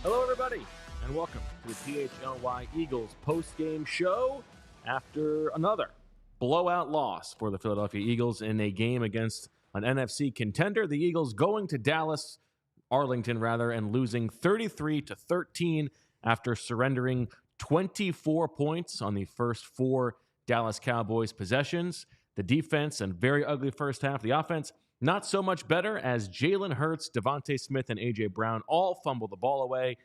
Hello, everybody, and welcome to the PHLY Eagles post-game show after another blowout loss for the Philadelphia Eagles in a game against an NFC contender. The Eagles going to Arlington, and losing 33-13 after surrendering 24 points on the first 4 Dallas Cowboys possessions. The defense, and very ugly first half. The offense, not so much better, as Jalen Hurts, DeVonta Smith, and A.J. Brown all fumbled the ball away.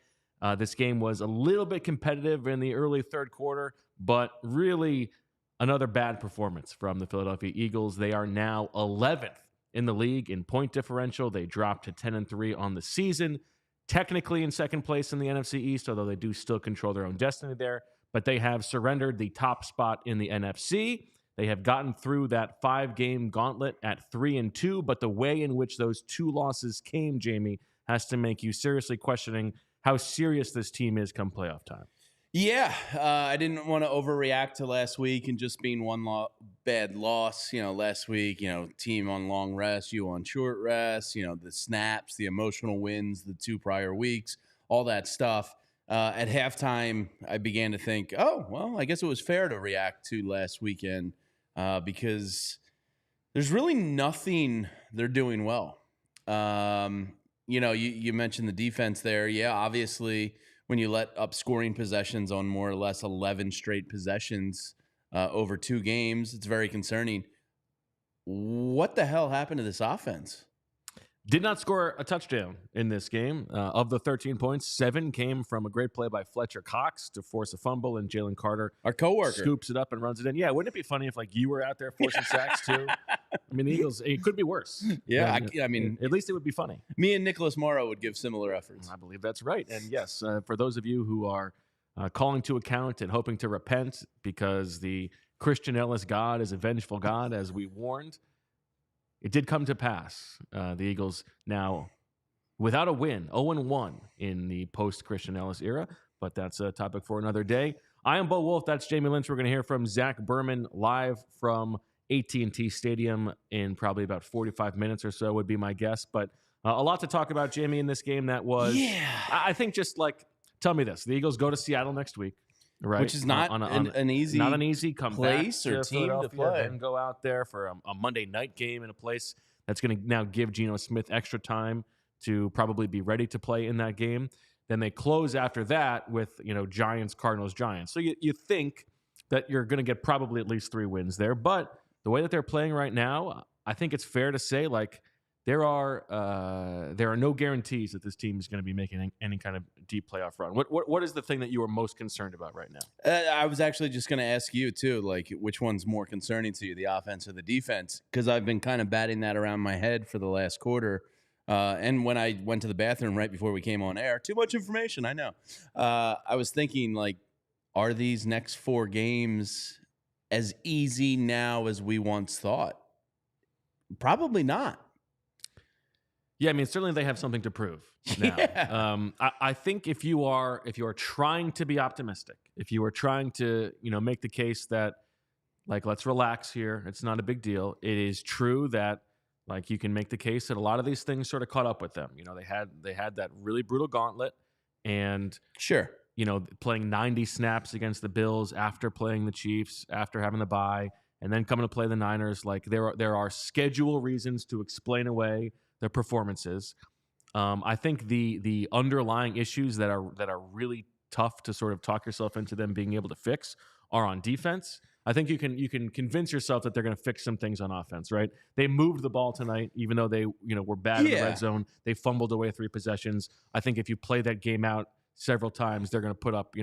This game was a little bit competitive in the early third quarter, but really another bad performance from the Philadelphia Eagles. They are now 11th in the league in point differential. They dropped to 10-3 on the season, technically in second place in the NFC East, although they do still control their own destiny there. But they have surrendered the top spot in the NFC. They have gotten through that 5-game gauntlet at 3-2, but the way in which those 2 losses came, Jamie, has to make you seriously questioning how serious this team is come playoff time. Yeah, I didn't want to overreact to last week and just being one bad loss. Last week, team on long rest, you on short rest, the snaps, the emotional wins, the 2 prior weeks, all that stuff. At halftime, I began to think, oh, well, I guess it was fair to react to last weekend. Because there's really nothing they're doing well. You mentioned the defense there. Yeah, obviously, when you let up scoring possessions on more or less 11 straight possessions over 2 games, it's very concerning. What the hell happened to this offense? Did not score a touchdown in this game. Of the 13 points, 7 came from a great play by Fletcher Cox to force a fumble, and Jalen Carter, our coworker, scoops it up and runs it in. Yeah, wouldn't it be funny if you were out there forcing sacks too? I mean, the Eagles, it could be worse. Yeah, I mean, at least it would be funny. Me and Nicholas Morrow would give similar efforts. I believe that's right. And yes, for those of you who are calling to account and hoping to repent because the Christian Ellis God is a vengeful God, as we warned, it did come to pass. The Eagles now without a win, 0-1 in the post-Christian Ellis era, but that's a topic for another day. I am Bo Wulf. That's Jamie Lynch. We're going to hear from Zach Berman live from AT&T Stadium in probably about 45 minutes or so would be my guess. But a lot to talk about, Jamie, in this game that was, I think tell me this. The Eagles go to Seattle next week. Right, which is not an easy come place back or team to play, and go out there for a Monday night game in a place that's going to now give Geno Smith extra time to probably be ready to play in that game. Then they close after that with Giants, Cardinals, Giants. So you think that you're going to get probably at least 3 wins there, but the way that they're playing right now, I think it's fair to say there are no guarantees that this team is going to be making any kind of deep playoff run. What is the thing that you are most concerned about right now? I was actually just going to ask you too, which one's more concerning to you, the offense or the defense? Because I've been kind of batting that around my head for the last quarter. And when I went to the bathroom right before we came on air, too much information, I know. I was thinking, are these next 4 games as easy now as we once thought? Probably not. Yeah, I mean, certainly they have something to prove now. Yeah. I think if you are trying to be optimistic, if you are trying to make the case that let's relax here, it's not a big deal. It is true that you can make the case that a lot of these things sort of caught up with them. They had that really brutal gauntlet, and sure, playing 90 snaps against the Bills after playing the Chiefs, after having the bye, and then coming to play the Niners. There are schedule reasons to explain away their performances. I think the underlying issues that are really tough to sort of talk yourself into them being able to fix are on defense. I think you can convince yourself that they're going to fix some things on offense, right? They moved the ball tonight, even though they were bad in the red zone. They fumbled away 3 possessions. I think if you play that game out several times, they're going to put up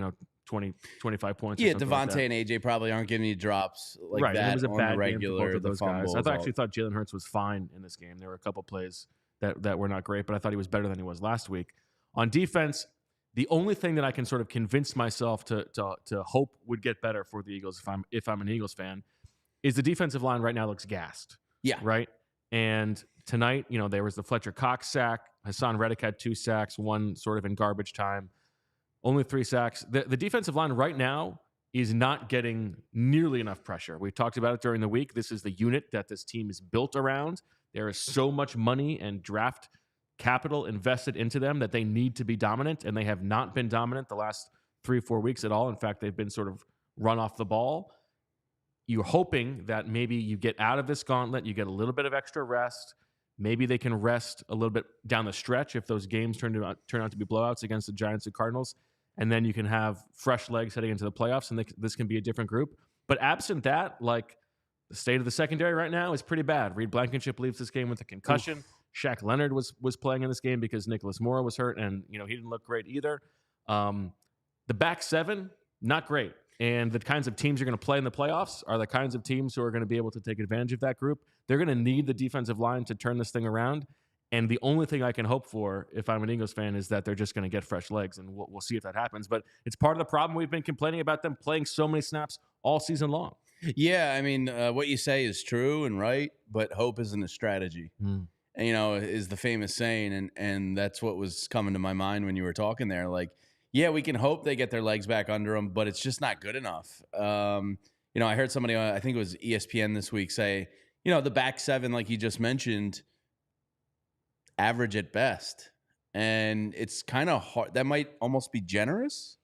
20, 25 points. Yeah, DeVonta and AJ probably aren't giving you drops right. that it was a on bad the regular. Game for both of those guys. I actually thought Jalen Hurts was fine in this game. There were a couple plays that were not great, but I thought he was better than he was last week. On defense, the only thing that I can sort of convince myself to hope would get better for the Eagles if I'm an Eagles fan is the defensive line right now looks gassed. Yeah. Right. And tonight, there was the Fletcher Cox sack. Hassan Reddick had 2 sacks, one sort of in garbage time. Only 3 sacks. The defensive line right now is not getting nearly enough pressure. We've talked about it during the week. This is the unit that this team is built around. There is so much money and draft capital invested into them that they need to be dominant, and they have not been dominant the last 3-4 weeks at all. In fact, they've been sort of run off the ball. You're hoping that maybe you get out of this gauntlet, you get a little bit of extra rest. Maybe they can rest a little bit down the stretch if those games turn out to be blowouts against the Giants and Cardinals, and then you can have fresh legs heading into the playoffs, and this can be a different group. But absent that, like, the state of the secondary right now is pretty bad. Reed Blankenship leaves this game with a concussion. Oof. Shaq Leonard was playing in this game because Nicholas Morrow was hurt, and he didn't look great either. The back 7, not great. And the kinds of teams you're going to play in the playoffs are the kinds of teams who are going to be able to take advantage of that group. They're going to need the defensive line to turn this thing around. And the only thing I can hope for, if I'm an Eagles fan, is that they're just going to get fresh legs, and we'll see if that happens. But it's part of the problem. We've been complaining about them playing so many snaps all season long. Yeah, I mean, what you say is true and right, but hope isn't a strategy. And, is the famous saying, and that's what was coming to my mind when you were talking there. Like, yeah, we can hope they get their legs back under them, but it's just not good enough. I heard somebody, I think it was ESPN this week, say, the back 7, like you just mentioned, average at best. And it's kind of hard. That might almost be generous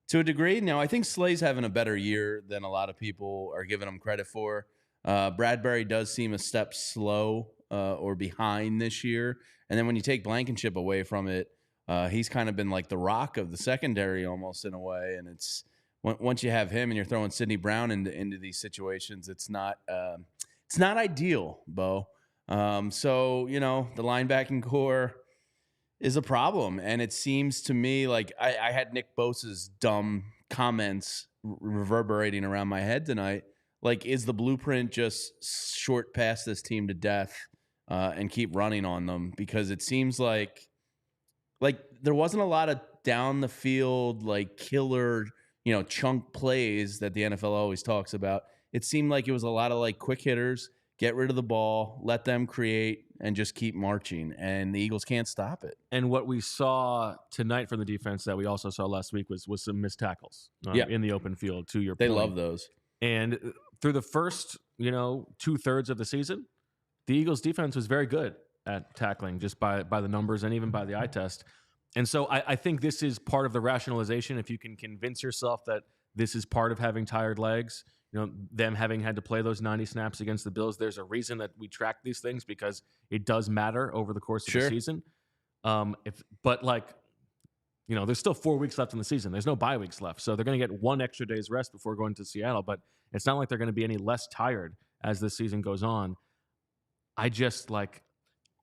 to a degree. Now, I think Slay's having a better year than a lot of people are giving him credit for. Bradbury does seem a step slow or behind this year. And then when you take Blankenship away from it, he's kind of been like the rock of the secondary almost in a way. And it's once you have him and you're throwing Sidney Brown into these situations, it's not ideal, Bo. So, the linebacking core is a problem. And it seems to me like I had Nick Bosa's dumb comments reverberating around my head tonight. Like, is the blueprint just short pass this team to death and keep running on them? Because it seems like there wasn't a lot of down the field, like killer, chunk plays that the NFL always talks about. It seemed like it was a lot of like quick hitters, get rid of the ball, let them create, and just keep marching. And the Eagles can't stop it. And what we saw tonight from the defense that we also saw last week was some missed tackles in the open field, to your point. They love those. And through the first, 2/3 of the season, the Eagles defense was very good at tackling just by the numbers and even by the eye test. And so I think this is part of the rationalization. If you can convince yourself that this is part of having tired legs, them having had to play those 90 snaps against the Bills, there's a reason that we track these things because it does matter over the course of the season. There's still 4 weeks left in the season. There's no bye weeks left. So they're going to get 1 extra day's rest before going to Seattle. But it's not like they're going to be any less tired as the season goes on. I just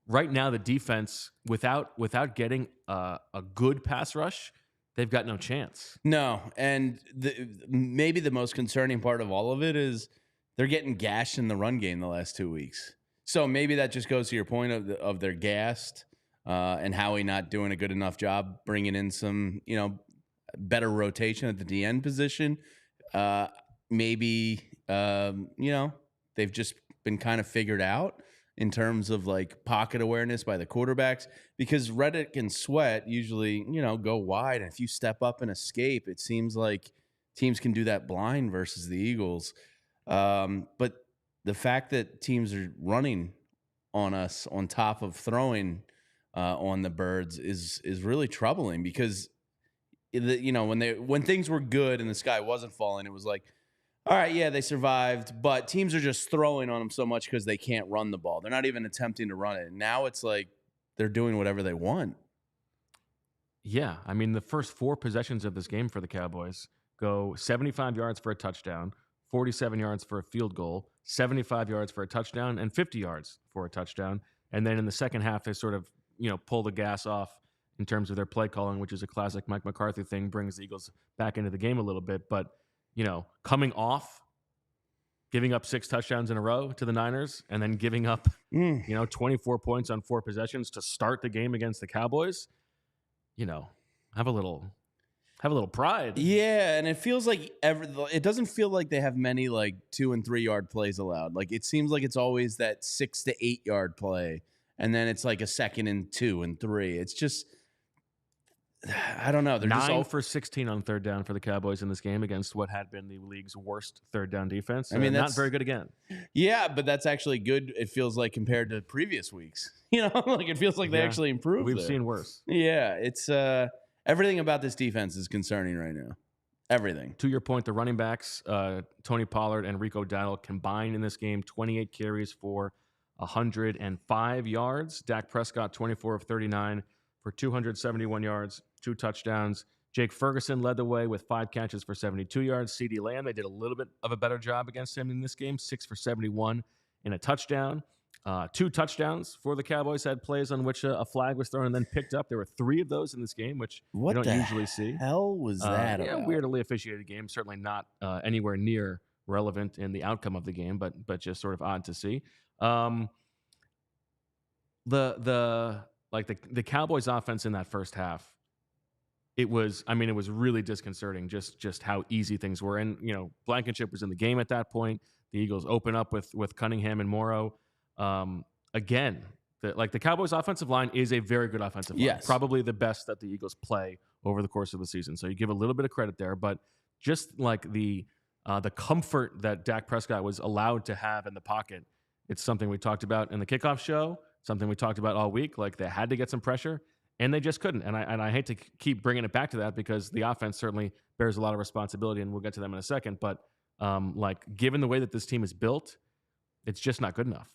right now the defense, without getting a good pass rush, they've got no chance. No, and maybe the most concerning part of all of it is they're getting gashed in the run game the last 2 weeks. So maybe that just goes to your point of they're gassed and Howie not doing a good enough job bringing in some, better rotation at the DN position. Maybe they've just been kind of figured out in terms of like pocket awareness by the quarterbacks, because Reddick and Sweat usually, go wide. And if you step up and escape, it seems like teams can do that blind versus the Eagles. But the fact that teams are running on us on top of throwing on the Birds is really troubling, because when things were good and the sky wasn't falling, it was like, all right, yeah, they survived, but teams are just throwing on them so much because they can't run the ball. They're not even attempting to run it. Now it's like they're doing whatever they want. Yeah, I mean, the first 4 possessions of this game for the Cowboys go 75 yards for a touchdown, 47 yards for a field goal, 75 yards for a touchdown, and 50 yards for a touchdown. And then in the second half, they sort of, pull the gas off in terms of their play calling, which is a classic Mike McCarthy thing, brings the Eagles back into the game a little bit. But coming off giving up 6 touchdowns in a row to the Niners and then giving up, 24 points on 4 possessions to start the game against the Cowboys, have a little pride. Yeah, and it feels like it doesn't feel like they have many like 2 and 3 yard plays allowed. Like it seems like it's always that 6 to 8 yard play, and then it's like a 2nd and 2 and 3. It's just, I don't know. They're 9 just all for 16 on 3rd down for the Cowboys in this game against what had been the league's worst 3rd down defense. I mean, not that's very good again. Yeah, but that's actually good. It feels like compared to previous weeks. Like it feels like they actually improved. We've seen worse. Yeah, it's everything about this defense is concerning right now. Everything. To your point, the running backs, Tony Pollard and Rico Dowdle combined in this game, 28 carries for 105 yards. Dak Prescott, 24 of 39 for 271 yards, 2 touchdowns. Jake Ferguson led the way with 5 catches for 72 yards. CeeDee Lamb, they did a little bit of a better job against him in this game, 6 for 71 and a touchdown. 2 touchdowns for the Cowboys had plays on which a flag was thrown and then picked up. There were 3 of those in this game, which you don't usually see. What the hell was that about? Weirdly officiated game, certainly not anywhere near relevant in the outcome of the game, but just sort of odd to see. The Cowboys offense in that first half, it was really disconcerting just how easy things were. And, Blankenship was in the game at that point. The Eagles open up with Cunningham and Morrow. Again, the Cowboys offensive line is a very good offensive line. Yes. Probably the best that the Eagles play over the course of the season. So you give a little bit of credit there, but just like the comfort that Dak Prescott was allowed to have in the pocket, it's something we talked about in the kickoff show, something we talked about all week. Like they had to get some pressure, and they just couldn't. And I hate to keep bringing it back to that because the offense certainly bears a lot of responsibility, and we'll get to them in a second. But given the way that this team is built, it's just not good enough.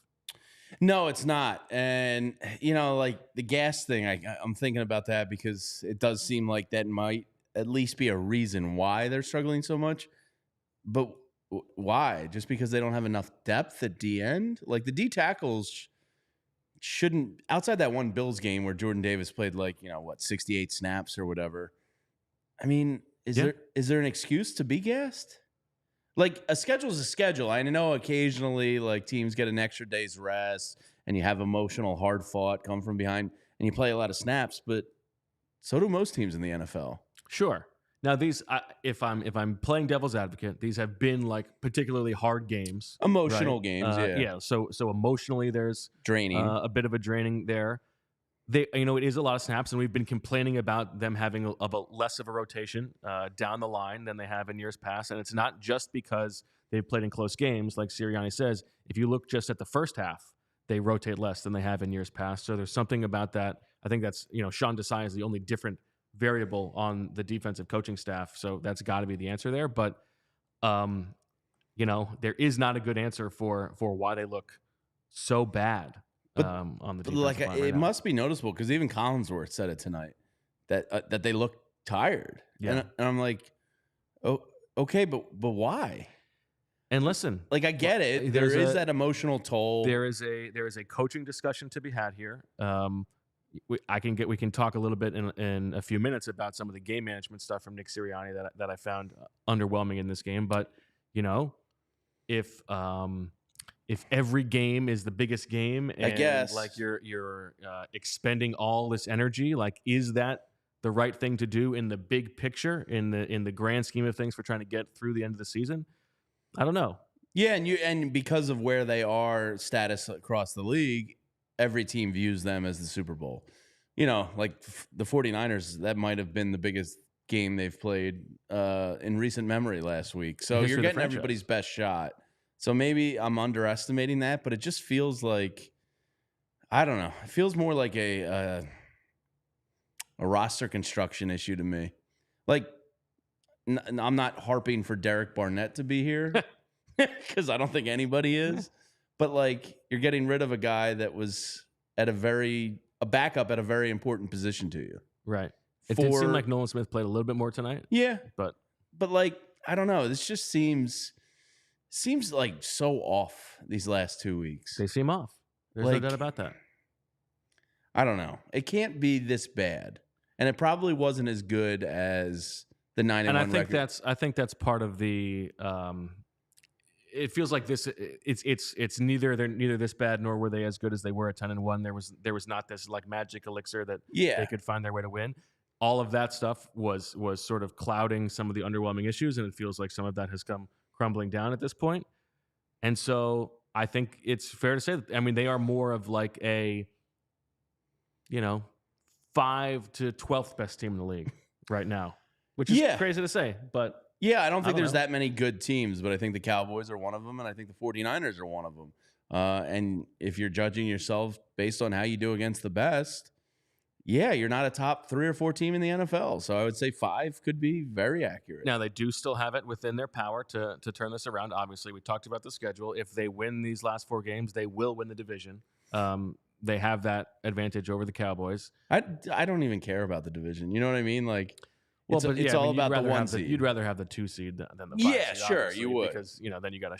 No, it's not. And, the gas thing, I'm thinking about that because it does seem like that might at least be a reason why they're struggling so much. But why? Just because they don't have enough depth at D end? Like the D tackles shouldn't, outside that one Bills game where Jordan Davis played 68 snaps or whatever. I mean, is there an excuse to be gassed? Like a schedule is a schedule. I know occasionally teams get an extra day's rest and you have emotional hard fought, come from behind, and you play a lot of snaps, but so do most teams in the NFL. Sure. Now these, if I'm playing devil's advocate, these have been particularly hard games, emotional right? games. Yeah. So emotionally, there's draining, a bit of a draining there. It is a lot of snaps, and we've been complaining about them having less of a rotation down the line than they have in years past. And it's not just because they've played in close games, like Sirianni says. If you look just at the first half, they rotate less than they have in years past. So there's something about that. I think that's Sean Desai is the only different variable on the defensive coaching staff. So that's got to be the answer there. But there is not a good answer for why they look so bad. On the defensive line right now. Must be noticeable because even Collinsworth said it tonight that they look tired. Yeah. And I'm like, oh, okay, but why? And listen, I get it. There is that emotional toll. There is a coaching discussion to be had here. We can talk a little bit in a few minutes about some of the game management stuff from Nick Sirianni that I found underwhelming in this game. But if every game is the biggest game, and I guess you're expending all this energy, is that the right thing to do in the big picture, in the grand scheme of things for trying to get through the end of the season? I don't know. Yeah, and because of where they are status across the league, every team views them as the Super Bowl. The 49ers, that might have been the biggest game they've played in recent memory last week. So you're getting everybody's best shot. So maybe I'm underestimating that, but it just feels like, I don't know. It feels more like a roster construction issue to me. I'm not harping for Derek Barnett to be here because I don't think anybody is. But you're getting rid of a guy that was at a backup at a very important position to you. Right. It did seem like Nolan Smith played a little bit more tonight. Yeah. But I don't know. This just seems so off these last 2 weeks. They seem off. There's no doubt about that. I don't know. It can't be this bad. And it probably wasn't as good as the 9-1 record. I think that's part of the it feels like this. It's neither they're neither this bad nor were they as good as they were at 10-1. There was not this like magic elixir that they could find their way to win. All of that stuff was sort of clouding some of the underwhelming issues, and it feels like some of that has come crumbling down at this point. And so I think it's fair to say that, I mean, they are more of like a, 5 to 12th best team in the league right now, which is crazy to say, but yeah, I don't think there's that many good teams, but I think the Cowboys are one of them, and I think the 49ers are one of them. And if you're judging yourself based on how you do against the best, you're not a top 3 or 4 team in the NFL. So I would say 5 could be very accurate. Now, they do still have it within their power to turn this around. Obviously, we talked about the schedule. If they win these last 4 games, they will win the division. They have that advantage over the Cowboys. I don't even care about the division. You know what I mean? Like, it's all about the 1 seed. You'd rather have the 2 seed than the 5 seed. Sure, you would, because then you get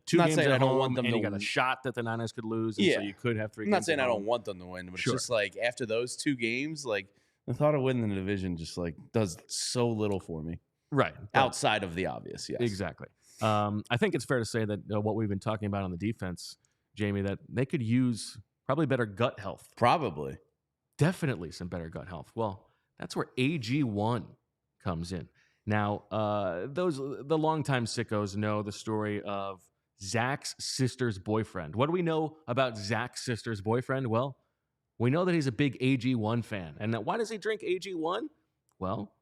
2 games at home, and you got a shot that the Niners could lose, and so you could have 3 games. I'm not saying I don't want them to win, but it's just like after those 2 games, like the thought of winning the division just like does so little for me. Right, outside of the obvious. Yes, exactly. I think it's fair to say that what we've been talking about on the defense, Jamie, that they could use probably better gut health. Probably, definitely some better gut health. Well, that's where AG1 comes in. Now, the longtime sickos know the story of Zach's sister's boyfriend. What do we know about Zach's sister's boyfriend? Well, we know that he's a big AG1 fan. And why does he drink AG1? Well,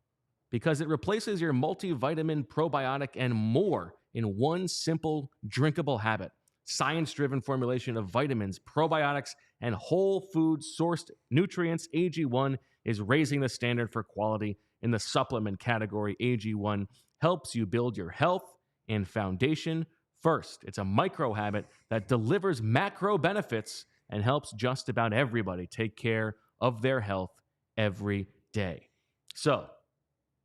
because it replaces your multivitamin, probiotic, and more in one simple, drinkable habit. Science-driven formulation of vitamins, probiotics, and whole food sourced nutrients, AG1 is raising the standard for quality in the supplement category. AG1 helps you build your health and foundation first. It's a micro habit that delivers macro benefits and helps just about everybody take care of their health every day. So,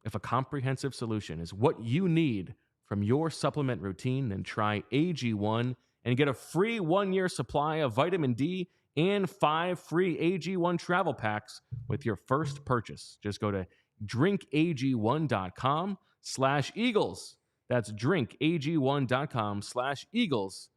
if a comprehensive solution is what you need from your supplement routine, then try AG1 and get a free 1-year supply of vitamin D and 5 free AG1 travel packs with your first purchase. Just go to drinkag1.com/Eagles. That's drinkag1.com/Eagles.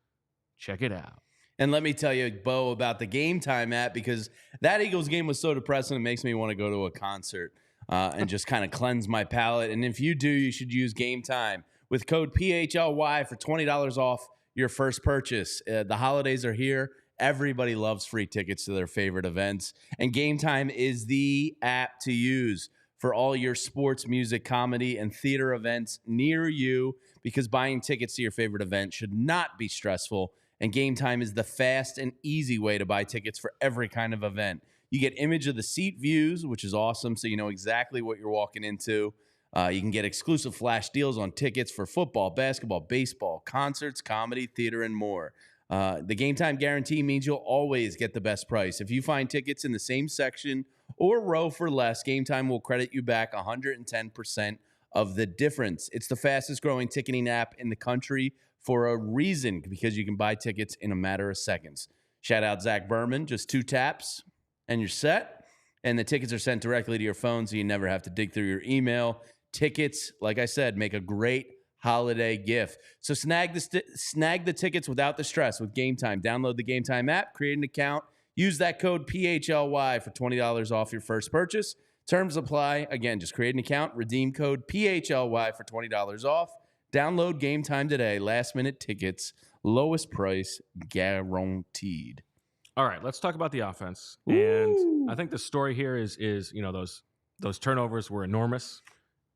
Check it out. And let me tell you, Bo, about the Game Time app, because that Eagles game was so depressing, it makes me want to go to a concert and just kind of cleanse my palate. And if you do, you should use Game Time with code PHLY for $20 off your first purchase. The holidays are here. Everybody loves free tickets to their favorite events. And Game Time is the app to use for all your sports, music, comedy, and theater events near you, because buying tickets to your favorite event should not be stressful. And Game Time is the fast and easy way to buy tickets for every kind of event. You get image of the seat views, which is awesome, so you know exactly what you're walking into. You can get exclusive flash deals on tickets for football, basketball, baseball, concerts, comedy, theater, and more. The Game Time guarantee means you'll always get the best price. If you find tickets in the same section or row for less, Game Time will credit you back 110% of the difference. It's the fastest growing ticketing app in the country for a reason, because you can buy tickets in a matter of seconds. Shout out Zach Berman, just 2 taps and you're set. And the tickets are sent directly to your phone, so you never have to dig through your email. Tickets, like I said, make a great holiday gift. So snag the tickets without the stress with Game Time. Download the Game Time app, create an account, use that code PHLY for $20 off your first purchase. Terms apply. Again, just create an account, redeem code PHLY for $20 off. Download Game Time today. Last minute tickets, lowest price guaranteed. All right, let's talk about the offense. Ooh. And I think the story here is those turnovers were enormous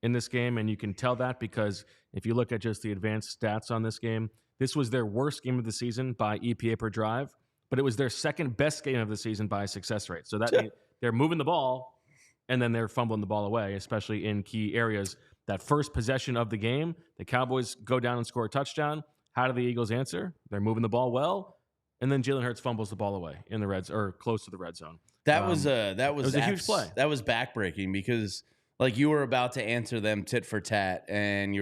in this game, and you can tell that because if you look at just the advanced stats on this game, this was their worst game of the season by EPA per drive, but it was their second best game of the season by success rate. So that means they're moving the ball, and then they're fumbling the ball away, especially in key areas. That first possession of the game, the Cowboys go down and score a touchdown. How do the Eagles answer? They're moving the ball well, and then Jalen Hurts fumbles the ball away in the or close to the red zone. That was a huge play. That was backbreaking because like you were about to answer them tit for tat, and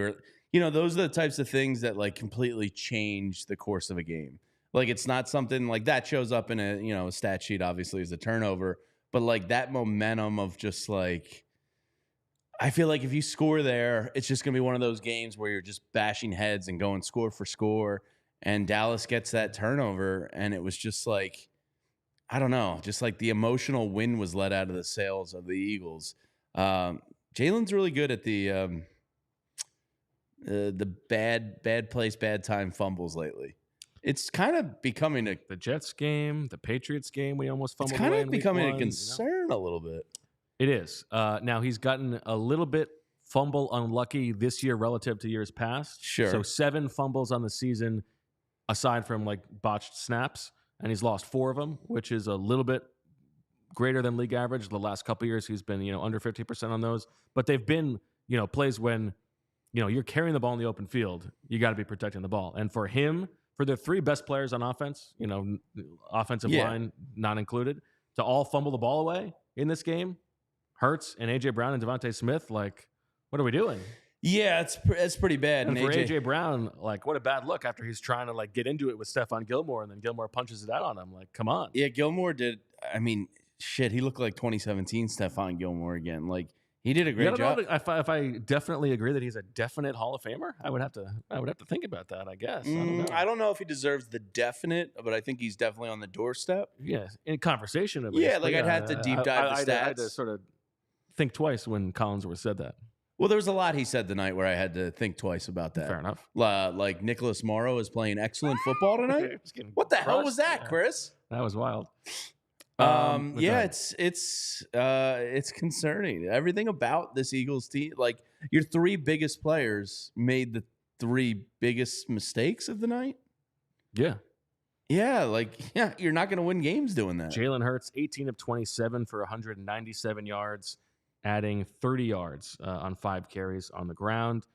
those are the types of things that like completely change the course of a game. Like it's not something like that shows up in a stat sheet, obviously, as a turnover, but like that momentum of just like I feel like if you score there, it's just going to be one of those games where you're just bashing heads and going score for score. And Dallas gets that turnover, and it was just like, I don't know, just like the emotional wind was let out of the sails of the Eagles. Jalen's really good at the bad place, bad time fumbles lately. It's kind of becoming the Jets game, the Patriots game, we almost fumbled. It's kind away of in becoming week a 1, concern a little bit. It is. Now he's gotten a little bit fumble unlucky this year relative to years past. Sure. So 7 fumbles on the season, aside from like botched snaps, and he's lost 4 of them, which is a little bit greater than league average. The last couple of years, he's been under 50% on those. But they've been plays when you're carrying the ball in the open field, you got to be protecting the ball. And for him, for the 3 best players on offense, offensive line not included, to all fumble the ball away in this game. Hurts and A.J. Brown and DeVonta Smith, like, what are we doing? Yeah, it's pretty bad. And for A.J. Brown, like, what a bad look after he's trying to, like, get into it with Stephon Gilmore, and then Gilmore punches it out on him. Like, come on. Yeah, Gilmore did. I mean, shit, he looked like 2017 Stephon Gilmore again. Like, he did a great job. If I definitely agree that he's a definite Hall of Famer, I would have to think about that, I guess. I don't know if he deserves the definite, but I think he's definitely on the doorstep. Yeah, in conversation at least. Yeah, like I'd have to deep dive the stats. I had to sort of think twice when Collinsworth said that. Well, there was a lot he said tonight where I had to think twice about that. Fair enough. Like Nicholas Morrow is playing excellent football tonight. What the hell was that, Chris? That was wild. Yeah, it's concerning. Everything about this Eagles team, like your 3 biggest players made the 3 biggest mistakes of the night. Yeah. Yeah, you're not going to win games doing that. Jalen Hurts, 18 of 27 for 197 yards, adding 30 yards on 5 carries on the ground.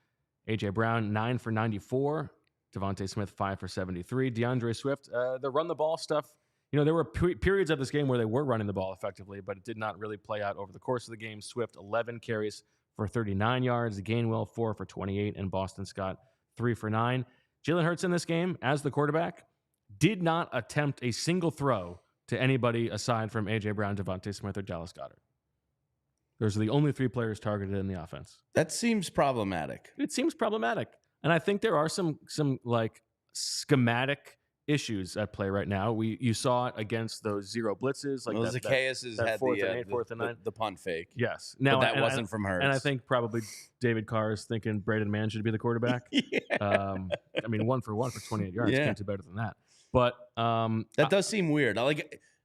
A.J. Brown, 9 for 94. DeVonta Smith, 5 for 73. DeAndre Swift, the run the ball stuff. There were periods of this game where they were running the ball effectively, but it did not really play out over the course of the game. Swift, 11 carries for 39 yards. Gainwell, 4 for 28. And Boston Scott, 3 for 9. Jalen Hurts in this game, as the quarterback, did not attempt a single throw to anybody aside from A.J. Brown, DeVonta Smith, or Dallas Goedert. Those are the only 3 players targeted in the offense. That seems problematic. It seems problematic. And I think there are some like schematic issues at play right now. You saw it against those 0 blitzes. Like Zacchaeus had fourth and 9. The punt fake. Yes. Now, but that wasn't from Hurts. And I think probably David Carr is thinking Braden Mann should be the quarterback. I mean, 1 for 28 yards. Can't do better than that. But that does seem weird.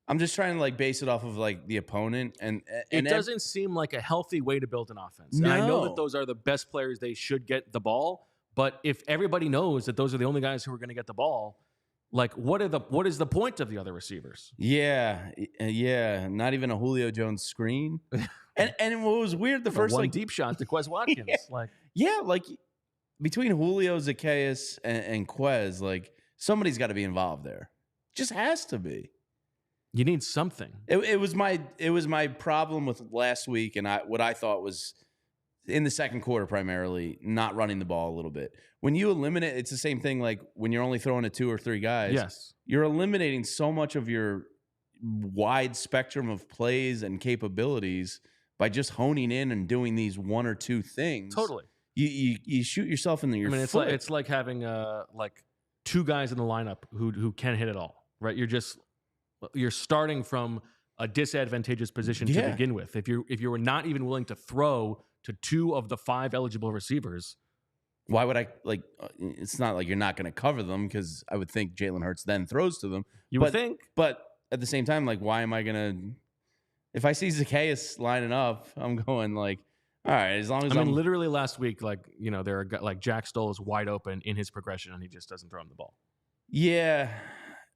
I'm just trying to like base it off of like the opponent, and it doesn't seem like a healthy way to build an offense. No. And I know that those are the best players; they should get the ball. But if everybody knows that those are the only guys who are going to get the ball, like what is the point of the other receivers? Yeah. Not even a Julio Jones screen. and what was weird, the first one deep shot to Quez Watkins, like between Julio, Zacchaeus, and Quez, like somebody's got to be involved there. Just has to be. You need something. It was my problem with last week, and what I thought was in the second quarter primarily not running the ball a little bit. When you eliminate, it's the same thing like when you're only throwing to 2 or 3 guys. Yes, you're eliminating so much of your wide spectrum of plays and capabilities by just honing in and doing these 1 or 2 things. Totally. You shoot yourself in your foot. It's like having like 2 guys in the lineup who can hit it all. Right? You're starting from a disadvantageous position to begin with. If you were not even willing to throw to 2 of the 5 eligible receivers, why would I it's not like you're not going to cover them, because I would think Jalen Hurts then throws to them. You would think, but at the same time, like, why am I going to? If I see Zacchaeus lining up, I'm going like, all right, as long as I'm literally last week, there are like Jack Stoll is wide open in his progression and he just doesn't throw him the ball. Yeah,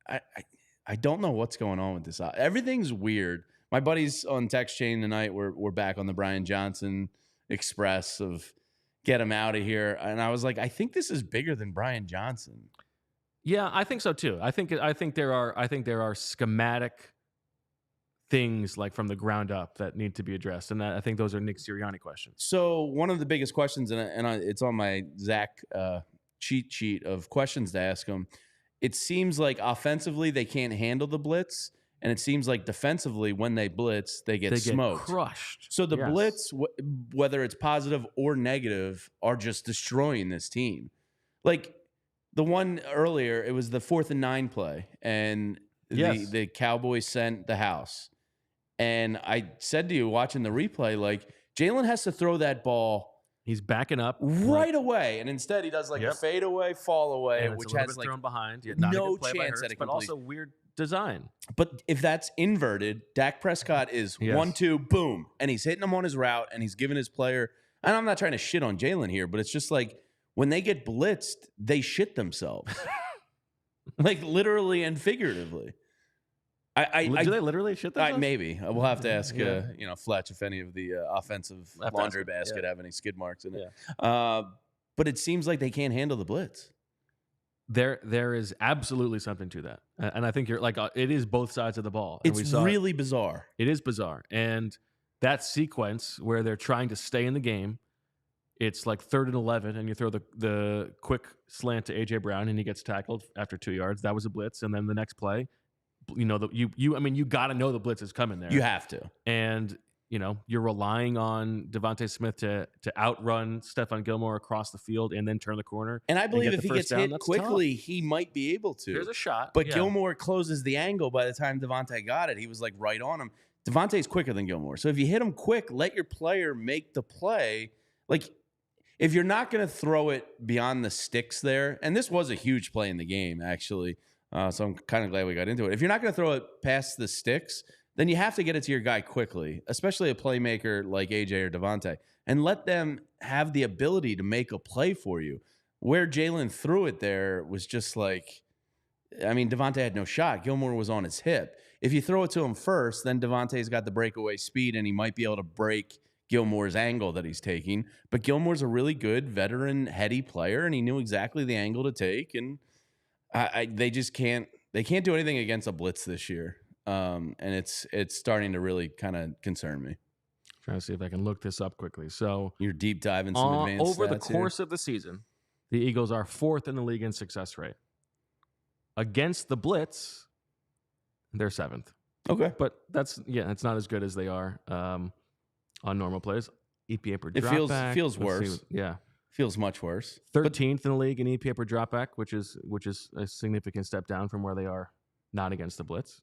I don't know what's going on with this. Everything's weird. My buddies on text chain tonight were back on the Brian Johnson Express of get him out of here, and I was like, I think this is bigger than Brian Johnson. Yeah, I think so too. I think there are schematic things like from the ground up that need to be addressed, and I think those are Nick Sirianni questions. So one of the biggest questions, and it's on my Zach cheat sheet of questions to ask him. It seems like offensively they can't handle the blitz, And it seems like defensively, when they blitz, they get smoked. Crushed. So the blitz, whether it's positive or negative, are just destroying this team. Like the one earlier, it was the 4th and 9 play, and the Cowboys sent the house. And I said to you, watching the replay, like, Jalen has to throw that ball. He's backing up right away, and instead he does like a fade away, fall away, and which has like thrown behind. No chance at a but also weird design. But if that's inverted, Dak Prescott is 1-2, boom, and he's hitting him on his route, and he's giving his player. And I'm not trying to shit on Jalen here, but it's just like when they get blitzed, they shit themselves, like literally and figuratively. Do they literally shit themselves? Maybe. We'll have to ask, Fletch if any of the offensive laundry basket have any skid marks in it. But it seems like they can't handle the blitz. There is absolutely something to that, and I think you're like it is both sides of the ball. And it's really bizarre. It is bizarre, and that sequence where they're trying to stay in the game, it's like 3rd and 11, and you throw the quick slant to AJ Brown, and he gets tackled after 2 yards. That was a blitz, and then the next play. You got to know the blitz is coming there. You have to. And, you're relying on DeVonta Smith to outrun Stephon Gilmore across the field and then turn the corner. And I believe if he gets hit quickly, he might be able to. There's a shot. But Gilmore closes the angle by the time DeVonta got it. He was like right on him. DeVonta's quicker than Gilmore. So if you hit him quick, let your player make the play. Like, if you're not going to throw it beyond the sticks there, and this was a huge play in the game, actually. So I'm kind of glad we got into it. If you're not going to throw it past the sticks, then you have to get it to your guy quickly, especially a playmaker like AJ or DeVonta, and let them have the ability to make a play for you. Where Jalen threw it there was just like, DeVonta had no shot. Gilmore was on his hip. If you throw it to him first, then DeVonta's got the breakaway speed, and he might be able to break Gilmore's angle that he's taking. But Gilmore's a really good veteran, heady player, and he knew exactly the angle to take, and they just can't. They can't do anything against a blitz this year, and it's starting to really kind of concern me. Trying to see if I can look this up quickly. So you're deep diving some advanced over the stats course here. of the season. The Eagles are 4th in the league in success rate against the blitz. They're 7th. Okay, but it's not as good as they are on normal plays. EPA per it dropback feels worse. Feels much worse. 13th in the league in EPA per dropback, which is a significant step down from where they are not against the blitz.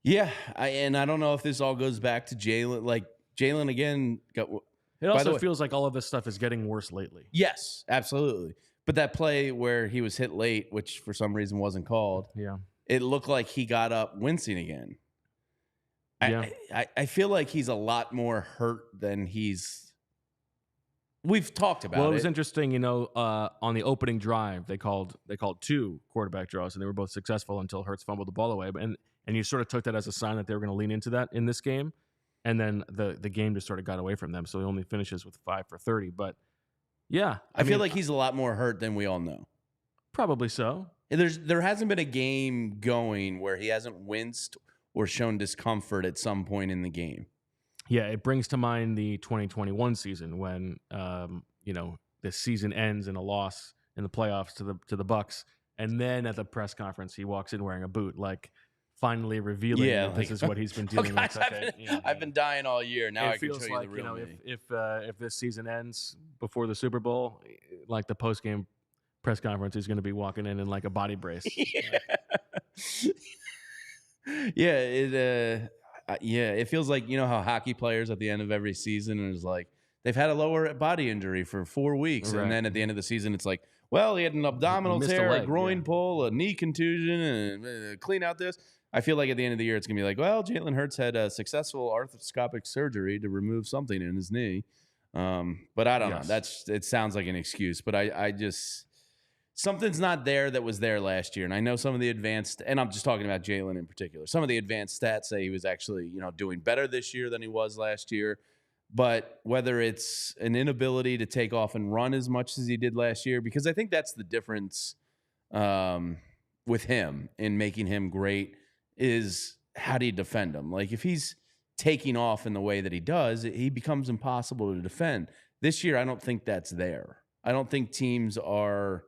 Yeah, I don't know if this all goes back to Jalen. Like Jalen again got. It also feels like all of this stuff is getting worse lately. Yes, absolutely. But that play where he was hit late, which for some reason wasn't called, it looked like he got up wincing again. Yeah. I feel like he's a lot more hurt than we've talked about it. Well, it was interesting, on the opening drive, they called 2 quarterback draws, and they were both successful until Hurts fumbled the ball away. And you sort of took that as a sign that they were going to lean into that in this game. And then the game just sort of got away from them. So he only finishes with 5 for 30. But, yeah. I feel like he's a lot more hurt than we all know. Probably so. There hasn't been a game going where he hasn't winced or shown discomfort at some point in the game. Yeah, it brings to mind the 2021 season when the season ends in a loss in the playoffs to the Bucs, and then at the press conference he walks in wearing a boot, like finally revealing that this is what he's been dealing with. I've been dying all year. Now I can show you the real me. If this season ends before the Super Bowl, like the post game press conference, he's going to be walking in like a body brace. It feels like, how hockey players at the end of every season is like, they've had a lower body injury for 4 weeks. Right. And then at the end of the season, it's like, well, he had an abdominal tear, a groin pull, a knee contusion, and clean out this. I feel like at the end of the year, it's going to be like, well, Jalen Hurts had a successful arthroscopic surgery to remove something in his knee. But I don't know. It sounds like an excuse, but I just... Something's not there that was there last year. And I know some of the advanced, and I'm just talking about Jalen in particular, some of the advanced stats say he was actually, doing better this year than he was last year. But whether it's an inability to take off and run as much as he did last year, because I think that's the difference with him in making him great, is how do you defend him? Like if he's taking off in the way that he does, he becomes impossible to defend. This year, I don't think that's there. I don't think teams are